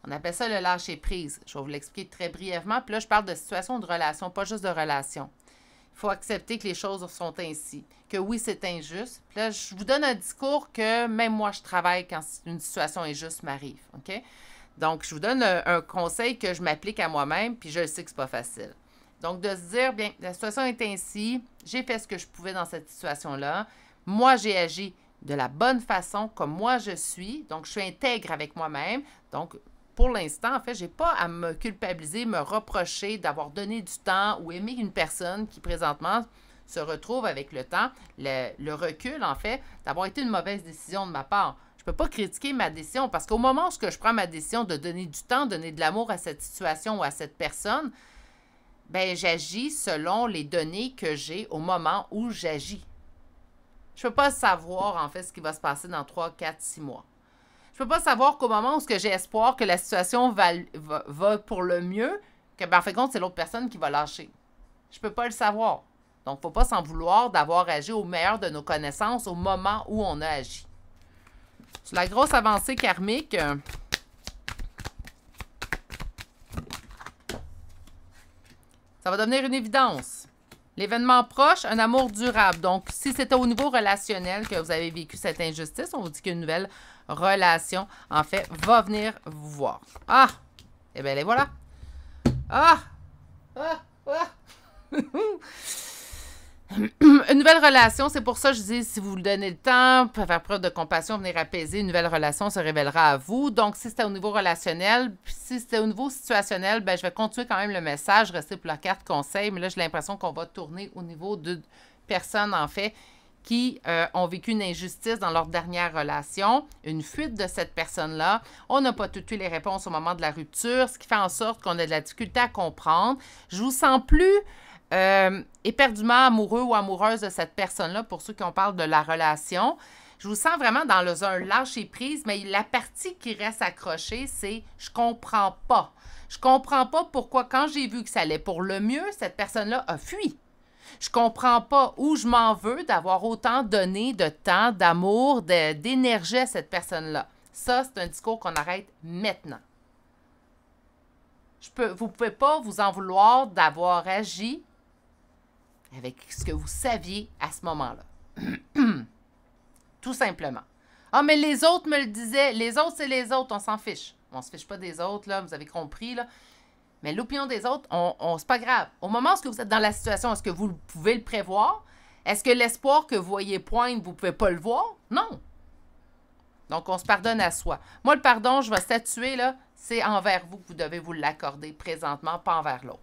On appelle ça le lâcher-prise. Je vais vous l'expliquer très brièvement. Puis là, je parle de situation de relation, pas juste de relation. Il faut accepter que les choses sont ainsi, que oui, c'est injuste. Puis là, je vous donne un discours que même moi, je travaille quand une situation injuste m'arrive. OK? Donc, je vous donne un conseil que je m'applique à moi-même, puis je sais que c'est pas facile. Donc, de se dire, bien, la situation est ainsi, j'ai fait ce que je pouvais dans cette situation-là. Moi, j'ai agi de la bonne façon, comme moi je suis. Donc, je suis intègre avec moi-même. Donc, pour l'instant, en fait, je n'ai pas à me culpabiliser, me reprocher d'avoir donné du temps ou aimer une personne qui, présentement, se retrouve avec le temps, le recul, en fait, d'avoir été une mauvaise décision de ma part. Je ne peux pas critiquer ma décision parce qu'au moment où je prends ma décision de donner du temps, donner de l'amour à cette situation ou à cette personne, ben j'agis selon les données que j'ai au moment où j'agis. Je ne peux pas savoir, en fait, ce qui va se passer dans 3, 4, 6 mois. Je ne peux pas savoir qu'au moment où j'ai espoir que la situation va pour le mieux, que, ben, en fin de compte, c'est l'autre personne qui va lâcher. Je ne peux pas le savoir. Donc, il ne faut pas s'en vouloir d'avoir agi au meilleur de nos connaissances au moment où on a agi. Sur la grosse avancée karmique, ça va devenir une évidence. L'événement proche, un amour durable. Donc, si c'était au niveau relationnel que vous avez vécu cette injustice, on vous dit qu'une nouvelle relation, en fait, va venir vous voir. Ah! Eh bien, les voilà. Ah! Ah! Ah! Une nouvelle relation, c'est pour ça que je dis, si vous vous donnez le temps, pour faire preuve de compassion, venir apaiser, une nouvelle relation se révélera à vous. Donc, si c'était au niveau relationnel, puis si c'était au niveau situationnel, ben, je vais continuer quand même le message, rester pour la carte conseil, mais là, j'ai l'impression qu'on va tourner au niveau de personnes, en fait, qui ont vécu une injustice dans leur dernière relation, une fuite de cette personne-là. On n'a pas toutes les réponses au moment de la rupture, ce qui fait en sorte qu'on a de la difficulté à comprendre. Je vous sens plus éperdument amoureux ou amoureuse de cette personne-là, pour ceux qui en parlent de la relation. Je vous sens vraiment dans un lâcher-prise, mais la partie qui reste accrochée, c'est « je comprends pas ». Je comprends pas pourquoi, quand j'ai vu que ça allait pour le mieux, cette personne-là a fui. Je comprends pas où je m'en veux d'avoir autant donné de temps, d'amour, d'énergie à cette personne-là. Ça, c'est un discours qu'on arrête maintenant. Vous ne pouvez pas vous en vouloir d'avoir agi avec ce que vous saviez à ce moment-là. Tout simplement. Ah, mais les autres me le disaient. Les autres, c'est les autres. On s'en fiche. On ne se fiche pas des autres, là. Vous avez compris, là. Mais l'opinion des autres, c'est pas grave. Au moment où vous êtes dans la situation, est-ce que vous pouvez le prévoir? Est-ce que l'espoir que vous voyez poindre, vous ne pouvez pas le voir? Non. Donc, on se pardonne à soi. Moi, le pardon, je vais statuer, là, c'est envers vous que vous devez vous l'accorder présentement, pas envers l'autre.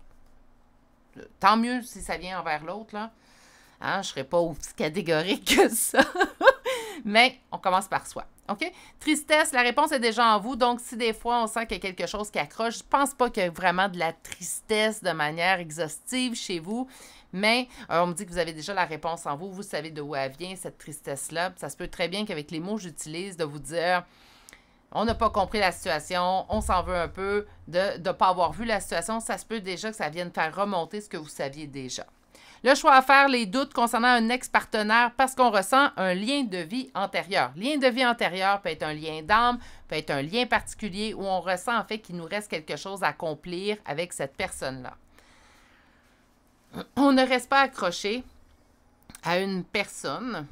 Tant mieux si ça vient envers l'autre, là. Hein, je ne serai pas aussi catégorique que ça. Mais on commence par soi. OK? Tristesse, la réponse est déjà en vous. Donc, si des fois, on sent qu'il y a quelque chose qui accroche, je ne pense pas qu'il y ait vraiment de la tristesse de manière exhaustive chez vous. Mais on me dit que vous avez déjà la réponse en vous. Vous savez d'où elle vient, cette tristesse-là. Ça se peut très bien qu'avec les mots que j'utilise, de vous dire... On n'a pas compris la situation, on s'en veut un peu de ne pas avoir vu la situation. Ça se peut déjà que ça vienne faire remonter ce que vous saviez déjà. Le choix à faire, les doutes concernant un ex-partenaire parce qu'on ressent un lien de vie antérieur. Lien de vie antérieur peut être un lien d'âme, peut être un lien particulier où on ressent en fait qu'il nous reste quelque chose à accomplir avec cette personne-là. On ne reste pas accroché à une personne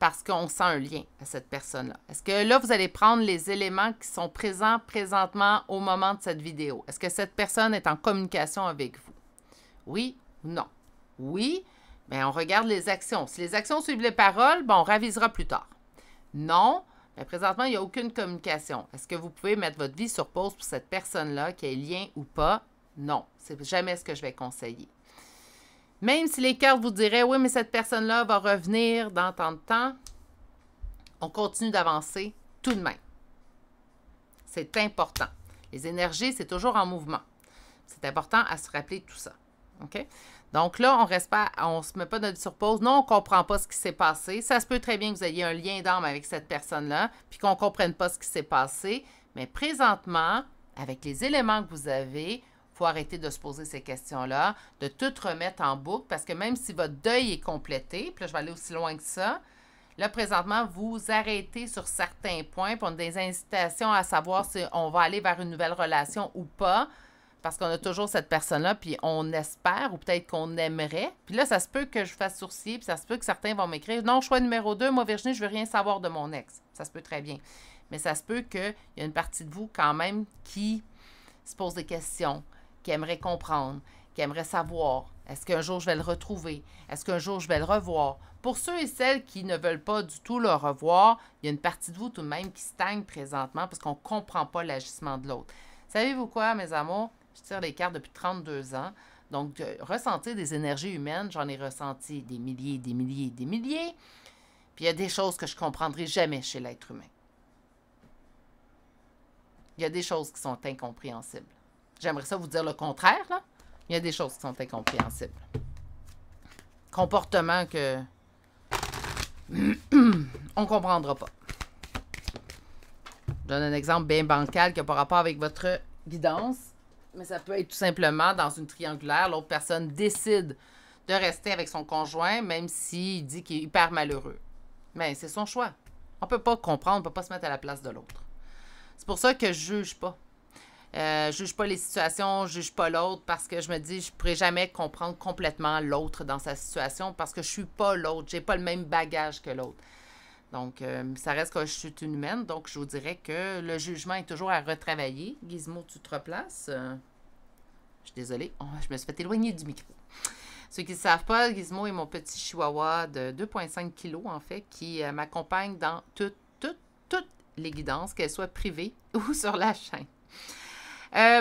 parce qu'on sent un lien à cette personne-là. Est-ce que là, vous allez prendre les éléments qui sont présents présentement au moment de cette vidéo? Est-ce que cette personne est en communication avec vous? Oui ou non? Oui, bien, on regarde les actions. Si les actions suivent les paroles, bon, on ravisera plus tard. Non, bien, présentement, il n'y a aucune communication. Est-ce que vous pouvez mettre votre vie sur pause pour cette personne-là, qui ait lien ou pas? Non, c'est jamais ce que je vais conseiller. Même si les cartes vous diraient, oui, mais cette personne-là va revenir dans tant de temps, on continue d'avancer tout de même. C'est important. Les énergies, c'est toujours en mouvement. C'est important à se rappeler tout ça. OK? Donc là, on reste pas, on se met pas notre sur pause. Non, on ne comprend pas ce qui s'est passé. Ça se peut très bien que vous ayez un lien d'âme avec cette personne-là, puis qu'on ne comprenne pas ce qui s'est passé. Mais présentement, avec les éléments que vous avez, il faut arrêter de se poser ces questions-là, de tout remettre en boucle, parce que même si votre deuil est complété, puis là, je vais aller aussi loin que ça, là, présentement, vous arrêtez sur certains points, puis on a des incitations à savoir si on va aller vers une nouvelle relation ou pas, parce qu'on a toujours cette personne-là, puis on espère, ou peut-être qu'on aimerait. Puis là, ça se peut que je fasse sourciller, puis ça se peut que certains vont m'écrire « Non, choix numéro 2, moi, Virginie, je veux rien savoir de mon ex. » Ça se peut très bien. Mais ça se peut qu'il y a une partie de vous, quand même, qui se pose des questions, qui aimerait comprendre, qui aimerait savoir, est-ce qu'un jour je vais le retrouver? Est-ce qu'un jour je vais le revoir? Pour ceux et celles qui ne veulent pas du tout le revoir, il y a une partie de vous tout de même qui stagne présentement parce qu'on ne comprend pas l'agissement de l'autre. Savez-vous quoi, mes amours? Je tire les cartes depuis 32 ans. Donc, ressentir des énergies humaines, j'en ai ressenti des milliers, des milliers, des milliers. Puis il y a des choses que je ne comprendrai jamais chez l'être humain. Il y a des choses qui sont incompréhensibles. J'aimerais ça vous dire le contraire, là. Il y a des choses qui sont incompréhensibles. Comportement que on ne comprendra pas. Je donne un exemple bien bancal qui n'a pas rapport avec votre guidance, mais ça peut être tout simplement dans une triangulaire, l'autre personne décide de rester avec son conjoint, même s'il dit qu'il est hyper malheureux. Mais c'est son choix. On ne peut pas comprendre, on ne peut pas se mettre à la place de l'autre. C'est pour ça que je ne juge pas. Je juge pas les situations, je juge pas l'autre parce que je me dis je ne pourrai jamais comprendre complètement l'autre dans sa situation parce que je suis pas l'autre, j'ai pas le même bagage que l'autre. Donc, ça reste que je suis une humaine, donc je vous dirais que le jugement est toujours à retravailler. Gizmo, tu te replaces. Je suis désolée, je me suis fait éloigner du micro. Ceux qui ne savent pas, Gizmo est mon petit chihuahua de 2,5 kg en fait, qui m'accompagne dans toutes les guidances, qu'elles soient privées ou sur la chaîne.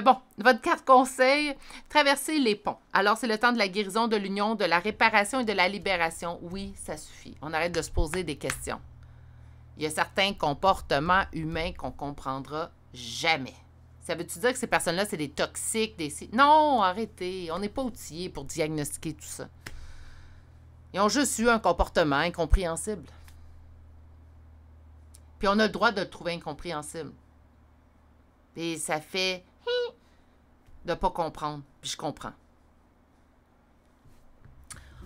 Bon, votre carte conseil, traverser les ponts. Alors, c'est le temps de la guérison, de l'union, de la réparation et de la libération. Oui, ça suffit. On arrête de se poser des questions. Il y a certains comportements humains qu'on ne comprendra jamais. Ça veut-tu dire que ces personnes-là, c'est des toxiques, des... Non, arrêtez. On n'est pas outillés pour diagnostiquer tout ça. Ils ont juste eu un comportement incompréhensible. Puis on a le droit de le trouver incompréhensible. Et ça fait de ne pas comprendre. Puis je comprends.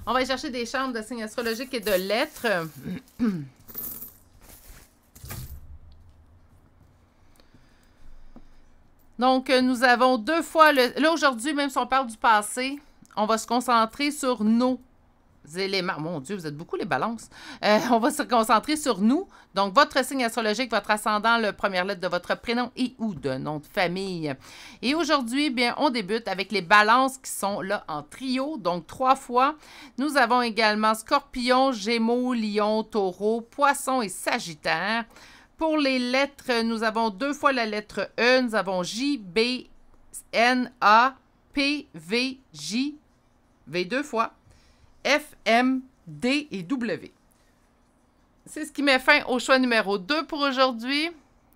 On va aller chercher des chambres de signes astrologiques et de lettres. Donc, nous avons 2 fois... Là, aujourd'hui, même si on parle du passé, on va se concentrer sur nos éléments. Mon Dieu, vous êtes beaucoup les balances. On va se concentrer sur nous. Donc, votre signe astrologique, votre ascendant, la première lettre de votre prénom et ou de nom de famille. Et aujourd'hui, bien, on débute avec les balances qui sont là en trio. Donc, 3 fois. Nous avons également Scorpion, Gémeaux, Lion, Taureau, Poisson et Sagittaire. Pour les lettres, nous avons 2 fois la lettre E. Nous avons J, B, N, A, P, V, J. V 2 fois. F, M, D et W. C'est ce qui met fin au choix numéro 2 pour aujourd'hui.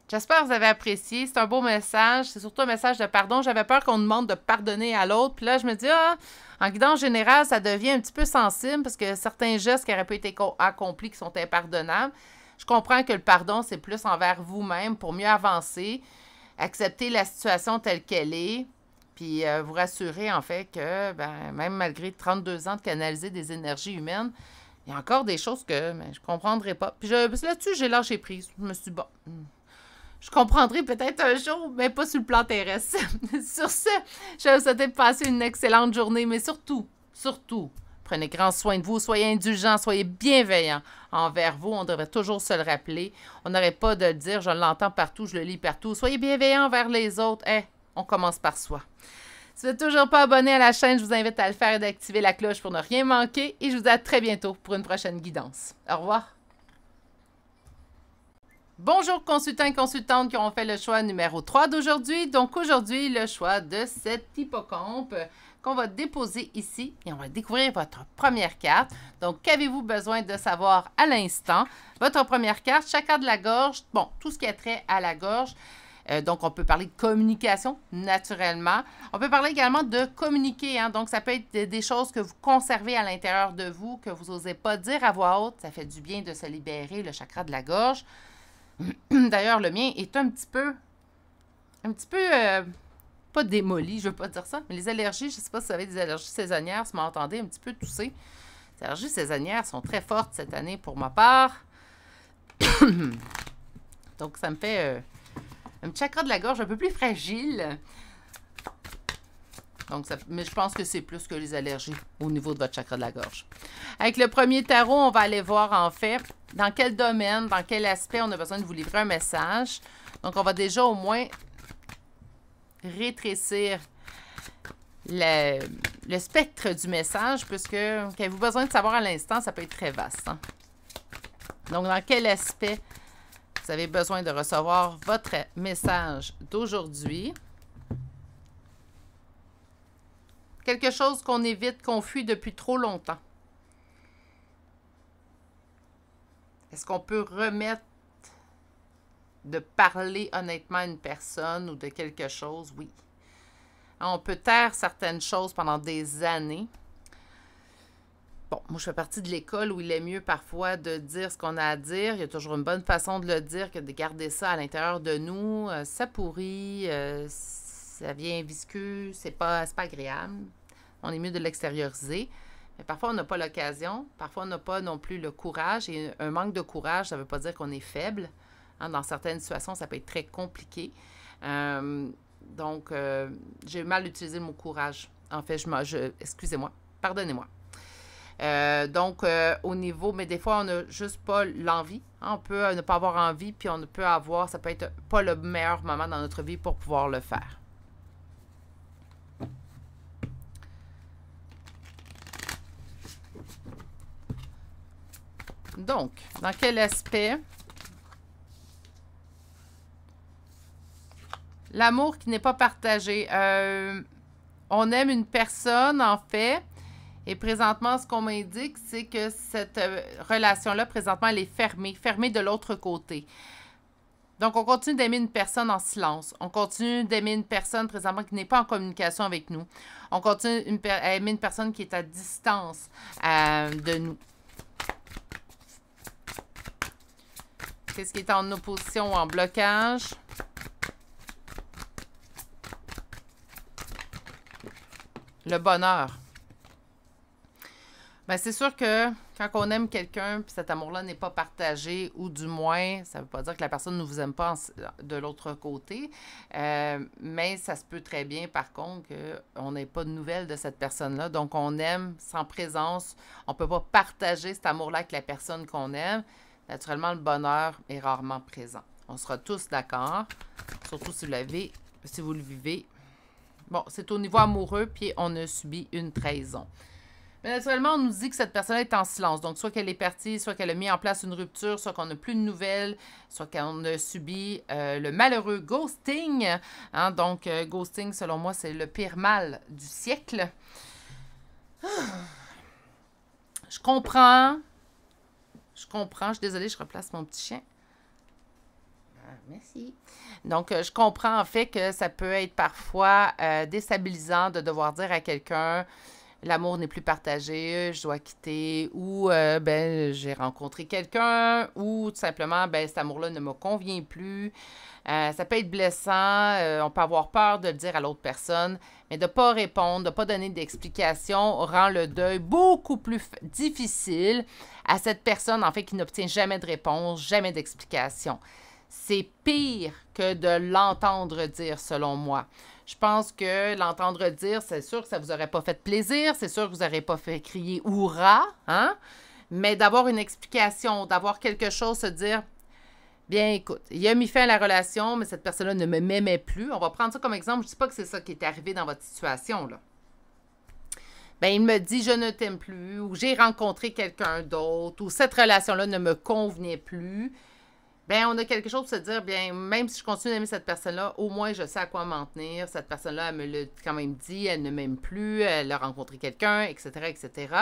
J'espère que vous avez apprécié. C'est un beau message. C'est surtout un message de pardon. J'avais peur qu'on demande de pardonner à l'autre. Puis là, je me dis, en guidance générale, ça devient un petit peu sensible parce que certains gestes qui n'auraient pas été accomplis qui sont impardonnables. Je comprends que le pardon, c'est plus envers vous-même pour mieux avancer, accepter la situation telle qu'elle est. Puis vous rassurer, en fait, que même malgré 32 ans de canaliser des énergies humaines, il y a encore des choses que je ne comprendrai pas. Puis là-dessus, j'ai lâché prise. Je me suis dit, bon, je comprendrai peut-être un jour, mais pas sur le plan terrestre. Sur ce, je vous souhaite de passer une excellente journée, mais surtout, prenez grand soin de vous, soyez indulgents, soyez bienveillants envers vous. On devrait toujours se le rappeler. On n'arrête pas de le dire, je l'entends partout, je le lis partout. Soyez bienveillants envers les autres. On commence par soi. Si vous n'êtes toujours pas abonné à la chaîne, je vous invite à le faire et d'activer la cloche pour ne rien manquer. Et je vous dis à très bientôt pour une prochaine guidance. Au revoir. Bonjour consultants et consultantes qui ont fait le choix numéro 3 d'aujourd'hui. Donc aujourd'hui, le choix de cet hippocampe qu'on va déposer ici et on va découvrir votre première carte. Donc, qu'avez-vous besoin de savoir à l'instant? Votre première carte, chakra de la gorge, bon, tout ce qui a trait à la gorge. Donc, on peut parler de communication, naturellement. On peut parler également de communiquer. Donc, ça peut être des choses que vous conservez à l'intérieur de vous, que vous n'osez pas dire à voix haute. Ça fait du bien de se libérer, le chakra de la gorge. D'ailleurs, le mien est un petit peu pas démoli, je ne veux pas dire ça, mais les allergies, je ne sais pas si vous avez des allergies saisonnières, si vous m'entendez un petit peu tousser. Les allergies saisonnières sont très fortes cette année pour ma part. Donc, ça me fait... un petit chakra de la gorge un peu plus fragile. Donc, mais je pense que c'est plus que les allergies au niveau de votre chakra de la gorge. Avec le premier tarot, on va aller voir en fait dans quel domaine, dans quel aspect on a besoin de vous livrer un message. Donc, on va déjà au moins rétrécir le spectre du message, puisque qu'avez-vous besoin de savoir à l'instant, ça peut être très vaste. Hein? Donc, dans quel aspect vous avez besoin de recevoir votre message d'aujourd'hui? Quelque chose qu'on évite, qu'on fuit depuis trop longtemps. Est-ce qu'on peut remettre de parler honnêtement à une personne ou de quelque chose? Oui. On peut taire certaines choses pendant des années. Bon, moi, je fais partie de l'école où il est mieux parfois de dire ce qu'on a à dire. Il y a toujours une bonne façon de le dire que de garder ça à l'intérieur de nous. Ça pourrit, ça vient visqueux, c'est pas agréable. On est mieux de l'extérioriser. Mais parfois, on n'a pas l'occasion. Parfois, on n'a pas non plus le courage. Et un manque de courage, ça ne veut pas dire qu'on est faible. Hein, dans certaines situations, ça peut être très compliqué. Donc, j'ai mal utilisé le mot courage. En fait, excusez-moi, pardonnez-moi. Donc, au niveau, mais des fois, on n'a juste pas l'envie. Hein, on peut ne pas avoir envie, puis on peut avoir, ça peut être pas le meilleur moment dans notre vie pour pouvoir le faire. Donc, dans quel aspect? L'amour qui n'est pas partagé. On aime une personne, en fait, et présentement, ce qu'on m'indique, c'est que cette relation-là, présentement, elle est fermée de l'autre côté. Donc, on continue d'aimer une personne en silence. On continue d'aimer une personne, présentement, qui n'est pas en communication avec nous. On continue à aimer une personne qui est à distance de nous. Qu'est-ce qui est en opposition ou en blocage? Le bonheur. Bien, c'est sûr que quand on aime quelqu'un, puis cet amour-là n'est pas partagé, ou du moins, ça ne veut pas dire que la personne ne vous aime pas de l'autre côté, mais ça se peut très bien, par contre, qu'on n'ait pas de nouvelles de cette personne-là. Donc, on aime sans présence. On ne peut pas partager cet amour-là avec la personne qu'on aime. Naturellement, le bonheur est rarement présent. On sera tous d'accord, surtout si vous le vivez. Bon, c'est au niveau amoureux, puis on a subi une trahison. Mais naturellement, on nous dit que cette personne est en silence. Donc, soit qu'elle est partie, soit qu'elle a mis en place une rupture, soit qu'on n'a plus de nouvelles, soit qu'on a subi le malheureux ghosting. Hein? Donc, ghosting, selon moi, c'est le pire mal du siècle. Je comprends. Je suis désolée, je replace mon petit chien. Merci. Donc, je comprends en fait que ça peut être parfois déstabilisant de devoir dire à quelqu'un l'amour n'est plus partagé, je dois quitter, ou j'ai rencontré quelqu'un, ou tout simplement, cet amour-là ne me convient plus. Ça peut être blessant, on peut avoir peur de le dire à l'autre personne, mais de ne pas répondre, de ne pas donner d'explication rend le deuil beaucoup plus difficile à cette personne, en fait, qui n'obtient jamais de réponse, jamais d'explication. C'est pire que de l'entendre dire, selon moi. Je pense que l'entendre dire, c'est sûr que ça ne vous aurait pas fait plaisir, c'est sûr que vous n'aurez pas fait crier « Hourra! » hein? Mais d'avoir une explication, d'avoir quelque chose, se dire « Bien, écoute, il a mis fin à la relation, mais cette personne-là ne m'aimait plus. » On va prendre ça comme exemple. Je ne dis pas que c'est ça qui est arrivé dans votre situation, là. Il me dit « Je ne t'aime plus » ou « J'ai rencontré quelqu'un d'autre » ou « Cette relation-là ne me convenait plus. » On a quelque chose pour se dire, même si je continue d'aimer cette personne-là, au moins je sais à quoi m'en tenir. Cette personne-là, elle me l'a quand même dit, elle ne m'aime plus, elle a rencontré quelqu'un, etc., etc.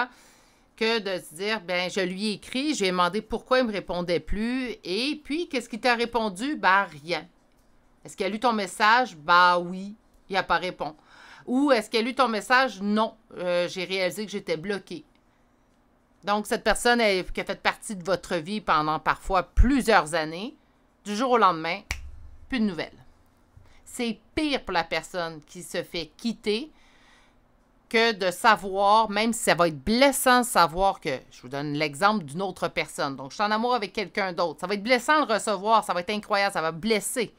Que de se dire, je lui ai écrit, je lui ai demandé pourquoi il ne me répondait plus. Et puis, qu'est-ce qu'il t'a répondu? Rien. Est-ce qu'il a lu ton message? Oui, il n'a pas répondu. Ou est-ce qu'il a lu ton message? Non, j'ai réalisé que j'étais bloquée. Donc, cette personne qui a fait partie de votre vie pendant parfois plusieurs années, du jour au lendemain, plus de nouvelles. C'est pire pour la personne qui se fait quitter que de savoir, même si ça va être blessant de savoir que, je vous donne l'exemple d'une autre personne. Donc, je suis en amour avec quelqu'un d'autre. Ça va être blessant de le recevoir, ça va être incroyable, ça va blesser.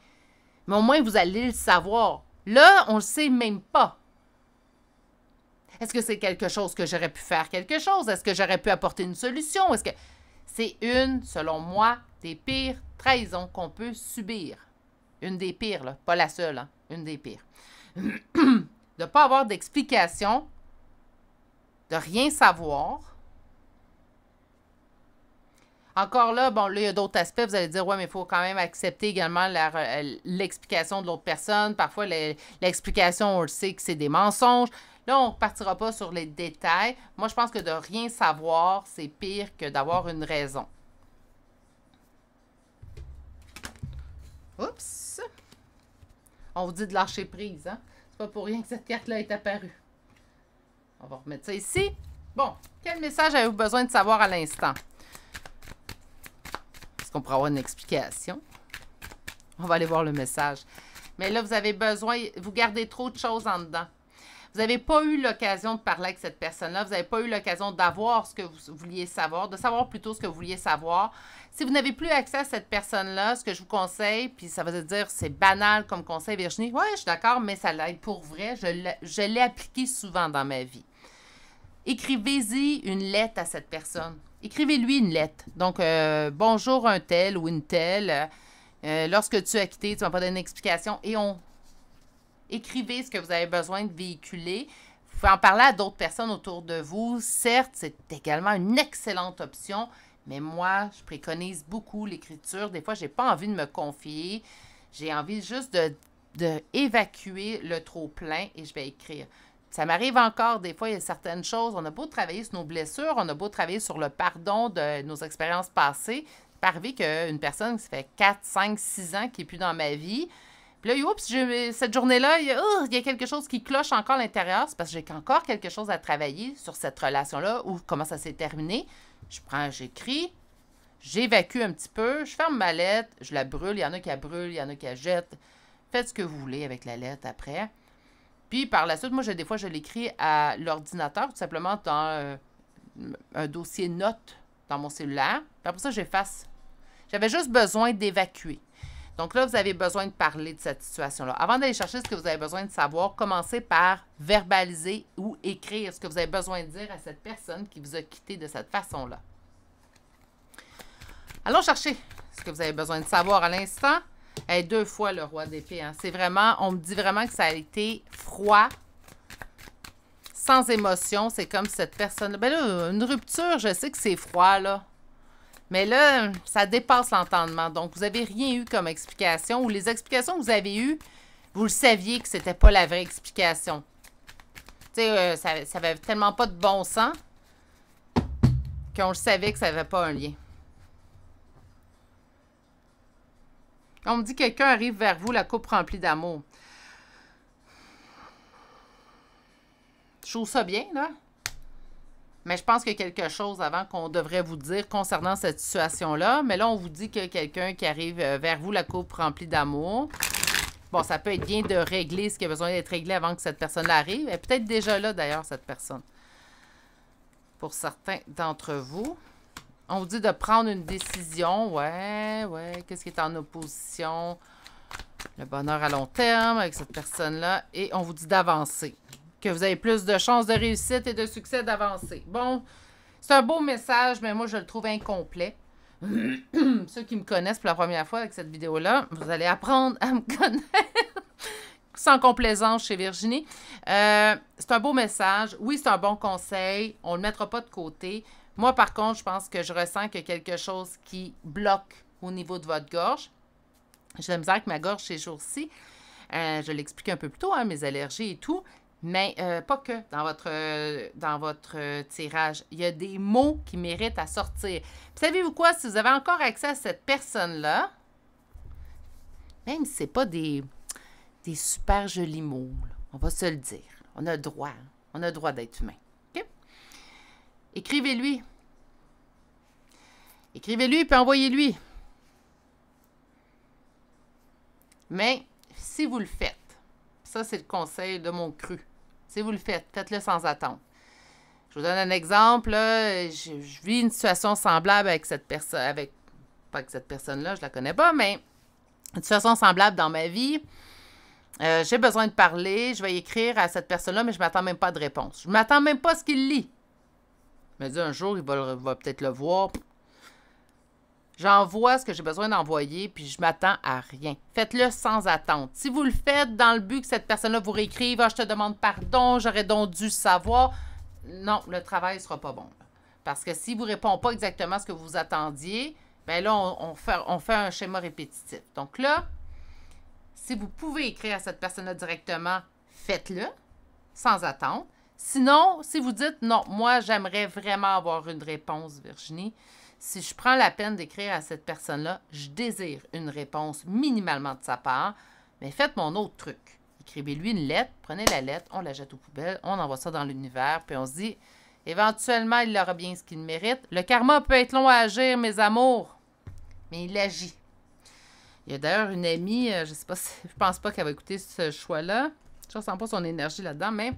Mais au moins, vous allez le savoir. Là, on ne le sait même pas. Est-ce que c'est quelque chose que j'aurais pu faire quelque chose? Est-ce que j'aurais pu apporter une solution? Est-ce que c'est selon moi, des pires trahisons qu'on peut subir? Une des pires, là. Pas la seule, hein? Une des pires. De ne pas avoir d'explication de rien savoir. Encore là, bon, là, il y a d'autres aspects. Vous allez dire, ouais, mais il faut quand même accepter également l'explication de l'autre personne. Parfois, l'explication, on le sait que c'est des mensonges. Là, on ne partira pas sur les détails. Moi, je pense que de rien savoir, c'est pire que d'avoir une raison. Oups! On vous dit de lâcher prise, hein? C'est pas pour rien que cette carte-là est apparue. On va remettre ça ici. Bon, quel message avez-vous besoin de savoir à l'instant? Est-ce qu'on pourra avoir une explication? On va aller voir le message. Mais là, vous avez besoin, vous gardez trop de choses en dedans. Vous n'avez pas eu l'occasion de parler avec cette personne-là. Vous n'avez pas eu l'occasion d'avoir ce que vous vouliez savoir, de savoir plutôt ce que vous vouliez savoir. Si vous n'avez plus accès à cette personne-là, ce que je vous conseille, puis ça veut dire c'est banal comme conseil, Virginie, oui, je suis d'accord, mais ça l'aide pour vrai. Je l'ai appliqué souvent dans ma vie. Écrivez-y une lettre à cette personne. Écrivez-lui une lettre. Donc, bonjour un tel ou une telle. Lorsque tu as quitté, tu ne m'as pas donné une explication. Et écrivez ce que vous avez besoin de véhiculer. Vous pouvez en parler à d'autres personnes autour de vous. Certes, c'est également une excellente option, mais moi, je préconise beaucoup l'écriture. Des fois, je n'ai pas envie de me confier. J'ai envie juste de évacuer le trop-plein et je vais écrire. Ça m'arrive encore, des fois, il y a certaines choses. On a beau travailler sur nos blessures, on a beau travailler sur le pardon de nos expériences passées. C'est pas arrivé qu'une personne qui fait 4, 5, 6 ans qui n'est plus dans ma vie. Puis là, oups, cette journée-là, il y a quelque chose qui cloche encore à l'intérieur. C'est parce que j'ai encore quelque chose à travailler sur cette relation-là ou comment ça s'est terminé. J'écris, j'évacue un petit peu, je ferme ma lettre, je la brûle. Il y en a qui la brûlent, il y en a qui la jettent. Faites ce que vous voulez avec la lettre après. Puis par la suite, moi, des fois, je l'écris à l'ordinateur, tout simplement dans un dossier notes dans mon cellulaire. Puis après ça, j'efface. J'avais juste besoin d'évacuer. Donc là, vous avez besoin de parler de cette situation-là. Avant d'aller chercher ce que vous avez besoin de savoir, commencez par verbaliser ou écrire ce que vous avez besoin de dire à cette personne qui vous a quitté de cette façon-là. Allons chercher ce que vous avez besoin de savoir à l'instant. Hey, 2 fois le roi d'épée. Hein. C'est vraiment, on me dit vraiment que ça a été froid, sans émotion. C'est comme cette personne. Ben là, une rupture, je sais que c'est froid, là. Mais là, ça dépasse l'entendement. Donc, vous n'avez rien eu comme explication. Ou les explications que vous avez eues, vous le saviez que c'était pas la vraie explication. Tu sais, ça n'avait tellement pas de bon sens qu'on le savait que ça n'avait pas un lien. On me dit que quelqu'un arrive vers vous, la coupe remplie d'amour. Je trouve ça bien, là. Mais je pense qu'il y a quelque chose avant qu'on devrait vous dire concernant cette situation-là. Mais là, on vous dit qu'il y a quelqu'un qui arrive vers vous, la coupe remplie d'amour. Bon, ça peut être bien de régler ce qui a besoin d'être réglé avant que cette personne-là arrive. Elle est peut-être déjà là, d'ailleurs, cette personne. Pour certains d'entre vous. On vous dit de prendre une décision. Ouais. Qu'est-ce qui est en opposition? Le bonheur à long terme avec cette personne-là. Et on vous dit d'avancer. Que vous avez plus de chances de réussite et de succès d'avancer. Bon, c'est un beau message, mais moi, je le trouve incomplet. Ceux qui me connaissent pour la première fois avec cette vidéo-là, vous allez apprendre à me connaître. Sans complaisance chez Virginie. C'est un beau message. Oui, c'est un bon conseil. On ne le mettra pas de côté. Moi, par contre, je pense que je ressens qu'il y a quelque chose qui bloque au niveau de votre gorge. J'ai la misère avec ma gorge ces jours-ci. Je l'explique un peu plus tôt, hein, mes allergies et tout. Mais pas que dans votre tirage. Il y a des mots qui méritent à sortir. Puis savez-vous quoi? Si vous avez encore accès à cette personne-là, même si ce n'est pas des super jolis mots, là, on va se le dire. On a le droit. On a le droit d'être humain. OK? Écrivez-lui. Écrivez-lui puis envoyez-lui. Mais si vous le faites, ça, c'est le conseil de mon cru. Si vous le faites, faites-le sans attendre. Je vous donne un exemple. Là, je vis une situation semblable avec cette personne. Pas avec cette personne-là, je la connais pas, mais une situation semblable dans ma vie. J'ai besoin de parler. Je vais écrire à cette personne-là, mais je ne m'attends même pas de réponse. Je ne m'attends même pas à ce qu'il lit. Je me dis un jour, il va peut-être le voir. J'envoie ce que j'ai besoin d'envoyer, puis je m'attends à rien. Faites-le sans attente. Si vous le faites dans le but que cette personne-là vous réécrive, « Ah, je te demande pardon, j'aurais donc dû savoir », non, le travail ne sera pas bon. Là. Parce que s'il ne vous répond pas exactement ce que vous attendiez, bien là, on fait un schéma répétitif. Donc là, si vous pouvez écrire à cette personne-là directement, faites-le, sans attendre. Sinon, si vous dites, non, moi, j'aimerais vraiment avoir une réponse, Virginie, si je prends la peine d'écrire à cette personne-là, je désire une réponse minimalement de sa part, mais faites mon autre truc. Écrivez-lui une lettre, prenez la lettre, on la jette aux poubelles, on envoie ça dans l'univers, puis on se dit, éventuellement, il aura bien ce qu'il mérite. Le karma peut être long à agir, mes amours, mais il agit. Il y a d'ailleurs une amie, je sais pas, je pense pas qu'elle va écouter ce choix-là. Je ne ressens pas son énergie là-dedans, mais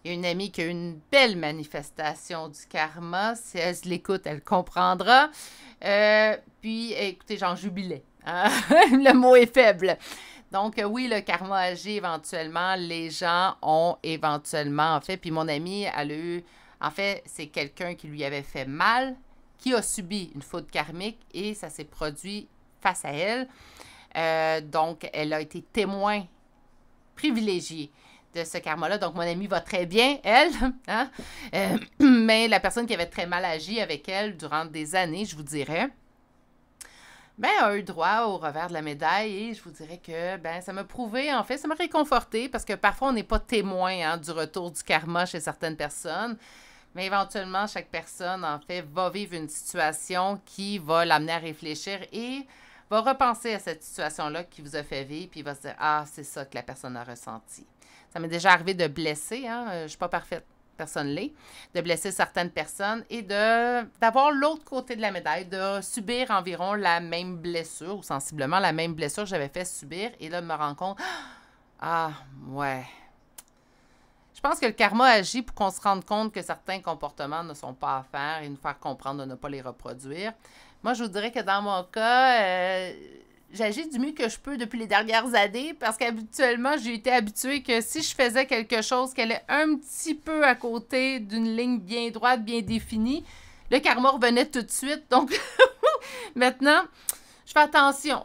il y a une amie qui a eu une belle manifestation du karma. Si elle l'écoute, elle comprendra. Puis, écoutez, j'en jubilais. Hein? Le mot est faible. Donc, oui, le karma agit éventuellement. Les gens ont éventuellement, en fait, puis mon amie, elle a eu, en fait, c'est quelqu'un qui lui avait fait mal, qui a subi une faute karmique et ça s'est produit face à elle. Donc, elle a été témoin privilégié de ce karma-là. Donc, mon amie va très bien, elle. Hein? Mais la personne qui avait très mal agi avec elle durant des années, je vous dirais, ben, a eu droit au revers de la médaille et je vous dirais que ben, ça m'a prouvé, en fait, ça m'a réconforté parce que parfois, on n'est pas témoin hein, du retour du karma chez certaines personnes. Mais éventuellement, chaque personne, en fait, va vivre une situation qui va l'amener à réfléchir et va repenser à cette situation-là qui vous a fait vivre, puis il va se dire « Ah, c'est ça que la personne a ressenti. » Ça m'est déjà arrivé de blesser, hein, je ne suis pas parfaite, personne l'est, de blesser certaines personnes et d'avoir l'autre côté de la médaille, de subir environ la même blessure, ou sensiblement la même blessure que j'avais fait subir, et là, de me rendre compte « Ah, ouais. » Je pense que le karma agit pour qu'on se rende compte que certains comportements ne sont pas à faire et nous faire comprendre de ne pas les reproduire. Moi, je vous dirais que dans mon cas, j'agis du mieux que je peux depuis les dernières années parce qu'habituellement, j'ai été habituée que si je faisais quelque chose qui allait un petit peu à côté d'une ligne bien droite, bien définie, le karma revenait tout de suite. Donc, maintenant, je fais attention.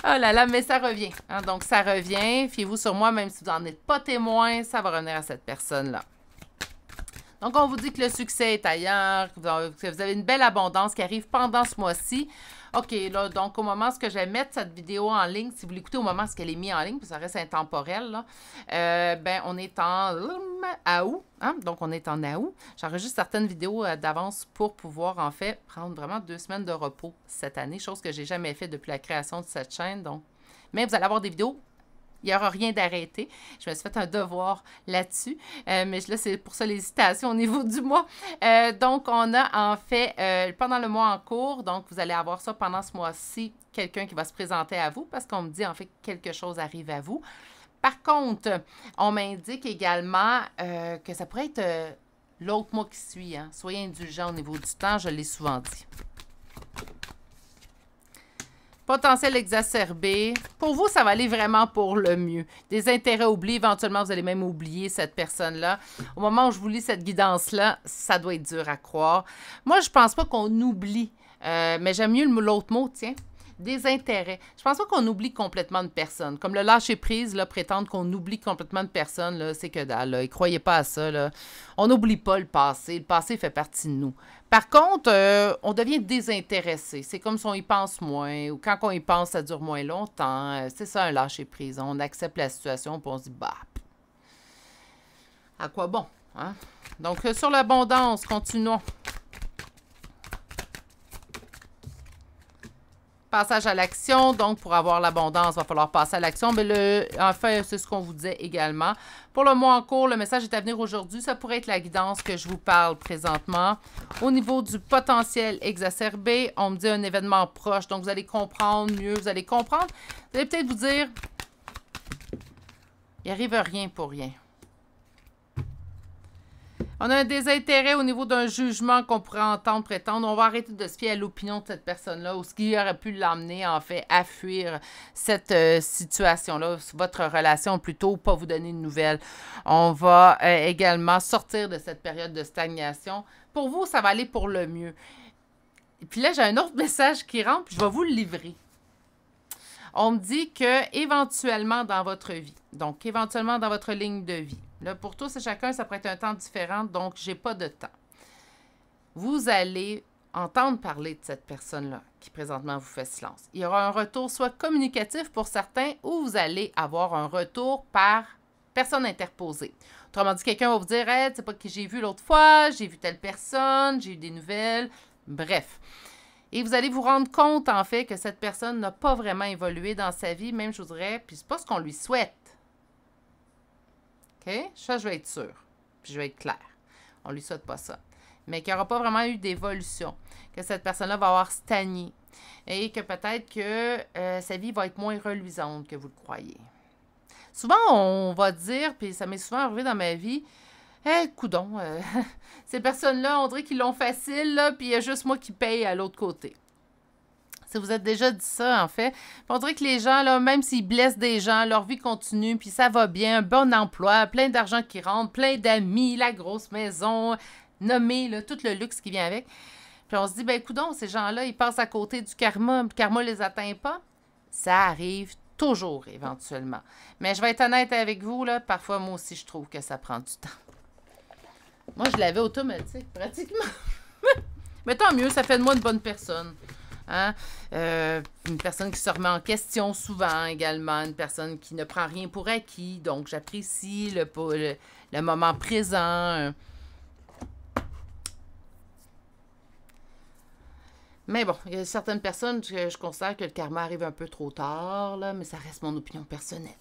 Oh là là, mais ça revient. Hein? Donc, ça revient. Fiez-vous sur moi, même si vous n'en êtes pas témoin, ça va revenir à cette personne-là. Donc, on vous dit que le succès est ailleurs, que vous avez une belle abondance qui arrive pendant ce mois-ci. OK, là, donc, au moment où je vais mettre cette vidéo en ligne, si vous l'écoutez au moment où elle est mise en ligne, puis ça reste intemporel, là, ben, on est en août, hein? Donc, on est en août. J'enregistre certaines vidéos d'avance pour pouvoir, en fait, prendre vraiment 2 semaines de repos cette année, chose que j'ai jamais fait depuis la création de cette chaîne. Donc, mais vous allez avoir des vidéos. Il n'y aura rien d'arrêté. Je me suis fait un devoir là-dessus. Mais là, c'est pour ça l'hésitation au niveau du mois. Donc, on a en fait, pendant le mois en cours, donc vous allez avoir ça pendant ce mois-ci, quelqu'un qui va se présenter à vous parce qu'on me dit en fait que quelque chose arrive à vous. Par contre, on m'indique également que ça pourrait être l'autre mois qui suit. Hein. Soyez indulgents au niveau du temps, je l'ai souvent dit. Potentiel exacerbé. Pour vous, ça va aller vraiment pour le mieux. Des intérêts oubliés. Éventuellement, vous allez même oublier cette personne-là. Au moment où je vous lis cette guidance-là, ça doit être dur à croire. Moi, je pense pas qu'on oublie. Mais j'aime mieux l'autre mot, tiens. Des intérêts. Je pense pas qu'on oublie complètement une personne. Comme le lâcher-prise, là, prétendre qu'on oublie complètement une personne, là, c'est que dalle. Là. Et croyez pas à ça. Là. On n'oublie pas le passé. Le passé fait partie de nous. Par contre, on devient désintéressé. C'est comme si on y pense moins. Ou quand on y pense, ça dure moins longtemps. C'est ça, un lâcher-prise. On accepte la situation puis on se dit, bah, à quoi bon? Hein? Donc, sur l'abondance, continuons. Passage à l'action. Donc, pour avoir l'abondance, il va falloir passer à l'action. Mais enfin, c'est ce qu'on vous disait également. Pour le mois en cours, le message est à venir aujourd'hui. Ça pourrait être la guidance que je vous parle présentement. Au niveau du potentiel exacerbé, on me dit un événement proche. Donc, vous allez comprendre mieux. Vous allez comprendre. Vous allez peut-être vous dire, il n'arrive rien pour rien. On a un désintérêt au niveau d'un jugement qu'on pourrait entendre, prétendre. On va arrêter de se fier à l'opinion de cette personne-là ou ce qui aurait pu l'emmener, en fait, à fuir cette situation-là, votre relation plutôt, pas vous donner de nouvelles. On va également sortir de cette période de stagnation. Pour vous, ça va aller pour le mieux. Et puis là, j'ai un autre message qui rentre, puis je vais vous le livrer. On me dit que éventuellement dans votre vie, donc éventuellement dans votre ligne de vie, Là, pour tous et chacun, ça pourrait être un temps différent, donc j'ai pas de temps. Vous allez entendre parler de cette personne-là qui présentement vous fait silence. Il y aura un retour soit communicatif pour certains ou vous allez avoir un retour par personne interposée. Autrement dit, quelqu'un va vous dire hey, « tu sais pas qui j'ai vu l'autre fois, j'ai vu telle personne, j'ai eu des nouvelles. » Bref. Et vous allez vous rendre compte, en fait, que cette personne n'a pas vraiment évolué dans sa vie, même, je vous dirais, puis c'est pas ce qu'on lui souhaite. OK? Ça, je vais être sûre. Puis je vais être claire. On lui souhaite pas ça. Mais qu'il n'y aura pas vraiment eu d'évolution. Que cette personne-là va avoir stagné. Et que peut-être que sa vie va être moins reluisante que vous le croyez. Souvent, on va dire, puis ça m'est souvent arrivé dans ma vie, « Hé, coudon, ces personnes-là, on dirait qu'ils l'ont facile, là, puis il y a juste moi qui paye à l'autre côté. » Si vous êtes déjà dit ça, en fait, on dirait que les gens, là, même s'ils blessent des gens, leur vie continue, puis ça va bien, un bon emploi, plein d'argent qui rentre, plein d'amis, la grosse maison, nommé, là, tout le luxe qui vient avec. Puis on se dit, ben coudon, ces gens-là, ils passent à côté du karma, le karma ne les atteint pas. Ça arrive toujours, éventuellement. Mais je vais être honnête avec vous, là, parfois, moi aussi, je trouve que ça prend du temps. Moi, je l'avais automatique, pratiquement. Mais tant mieux, ça fait de moi une bonne personne. Hein? Une personne qui se remet en question souvent également, une personne qui ne prend rien pour acquis, donc j'apprécie le moment présent. Mais bon, il y a certaines personnes que je considère que le karma arrive un peu trop tard, là, mais ça reste mon opinion personnelle.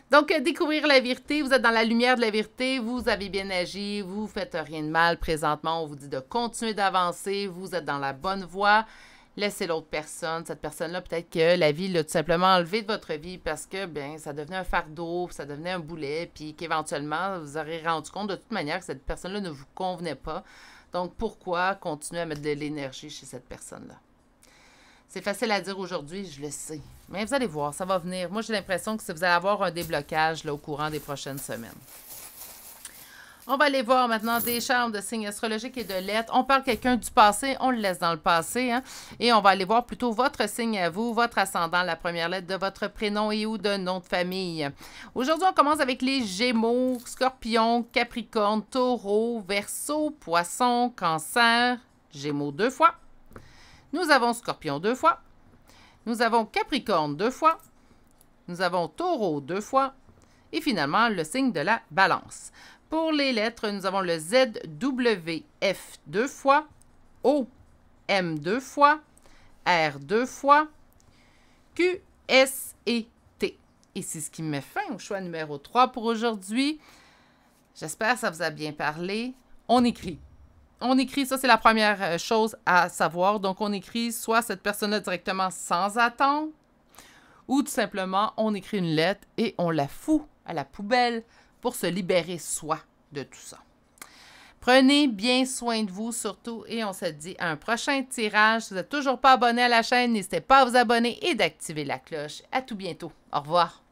Donc, découvrir la vérité, vous êtes dans la lumière de la vérité, vous avez bien agi, vous ne faites rien de mal présentement, on vous dit de continuer d'avancer, vous êtes dans la bonne voie, laissez l'autre personne, cette personne-là, peut-être que la vie l'a tout simplement enlevé de votre vie parce que, bien, ça devenait un fardeau, ça devenait un boulet, puis qu'éventuellement, vous aurez rendu compte de toute manière que cette personne-là ne vous convenait pas. Donc, pourquoi continuer à mettre de l'énergie chez cette personne-là? C'est facile à dire aujourd'hui, je le sais. Mais vous allez voir, ça va venir. Moi, j'ai l'impression que vous allez avoir un déblocage là, au courant des prochaines semaines. On va aller voir maintenant des charmes de signes astrologiques et de lettres. On parle quelqu'un du passé, on le laisse dans le passé. Hein? Et on va aller voir plutôt votre signe à vous, votre ascendant, la première lettre de votre prénom et ou de nom de famille. Aujourd'hui, on commence avec les Gémeaux, Scorpion, Capricorne, Taureau, Verseau, Poisson, Cancer, Gémeaux 2 fois. Nous avons Scorpion 2 fois. Nous avons Capricorne 2 fois. Nous avons Taureau 2 fois. Et finalement, le signe de la Balance. Pour les lettres, nous avons le ZWF 2 fois, OM 2 fois, R 2 fois, Q, S et T. Et c'est ce qui me met fin au choix numéro 3 pour aujourd'hui. J'espère que ça vous a bien parlé. On écrit. On écrit, ça c'est la première chose à savoir. Donc on écrit soit cette personne-là directement sans attendre, ou tout simplement on écrit une lettre et on la fout à la poubelle pour se libérer soi de tout ça. Prenez bien soin de vous surtout et on se dit à un prochain tirage. Si vous n'êtes toujours pas abonné à la chaîne, n'hésitez pas à vous abonner et d'activer la cloche. À tout bientôt. Au revoir.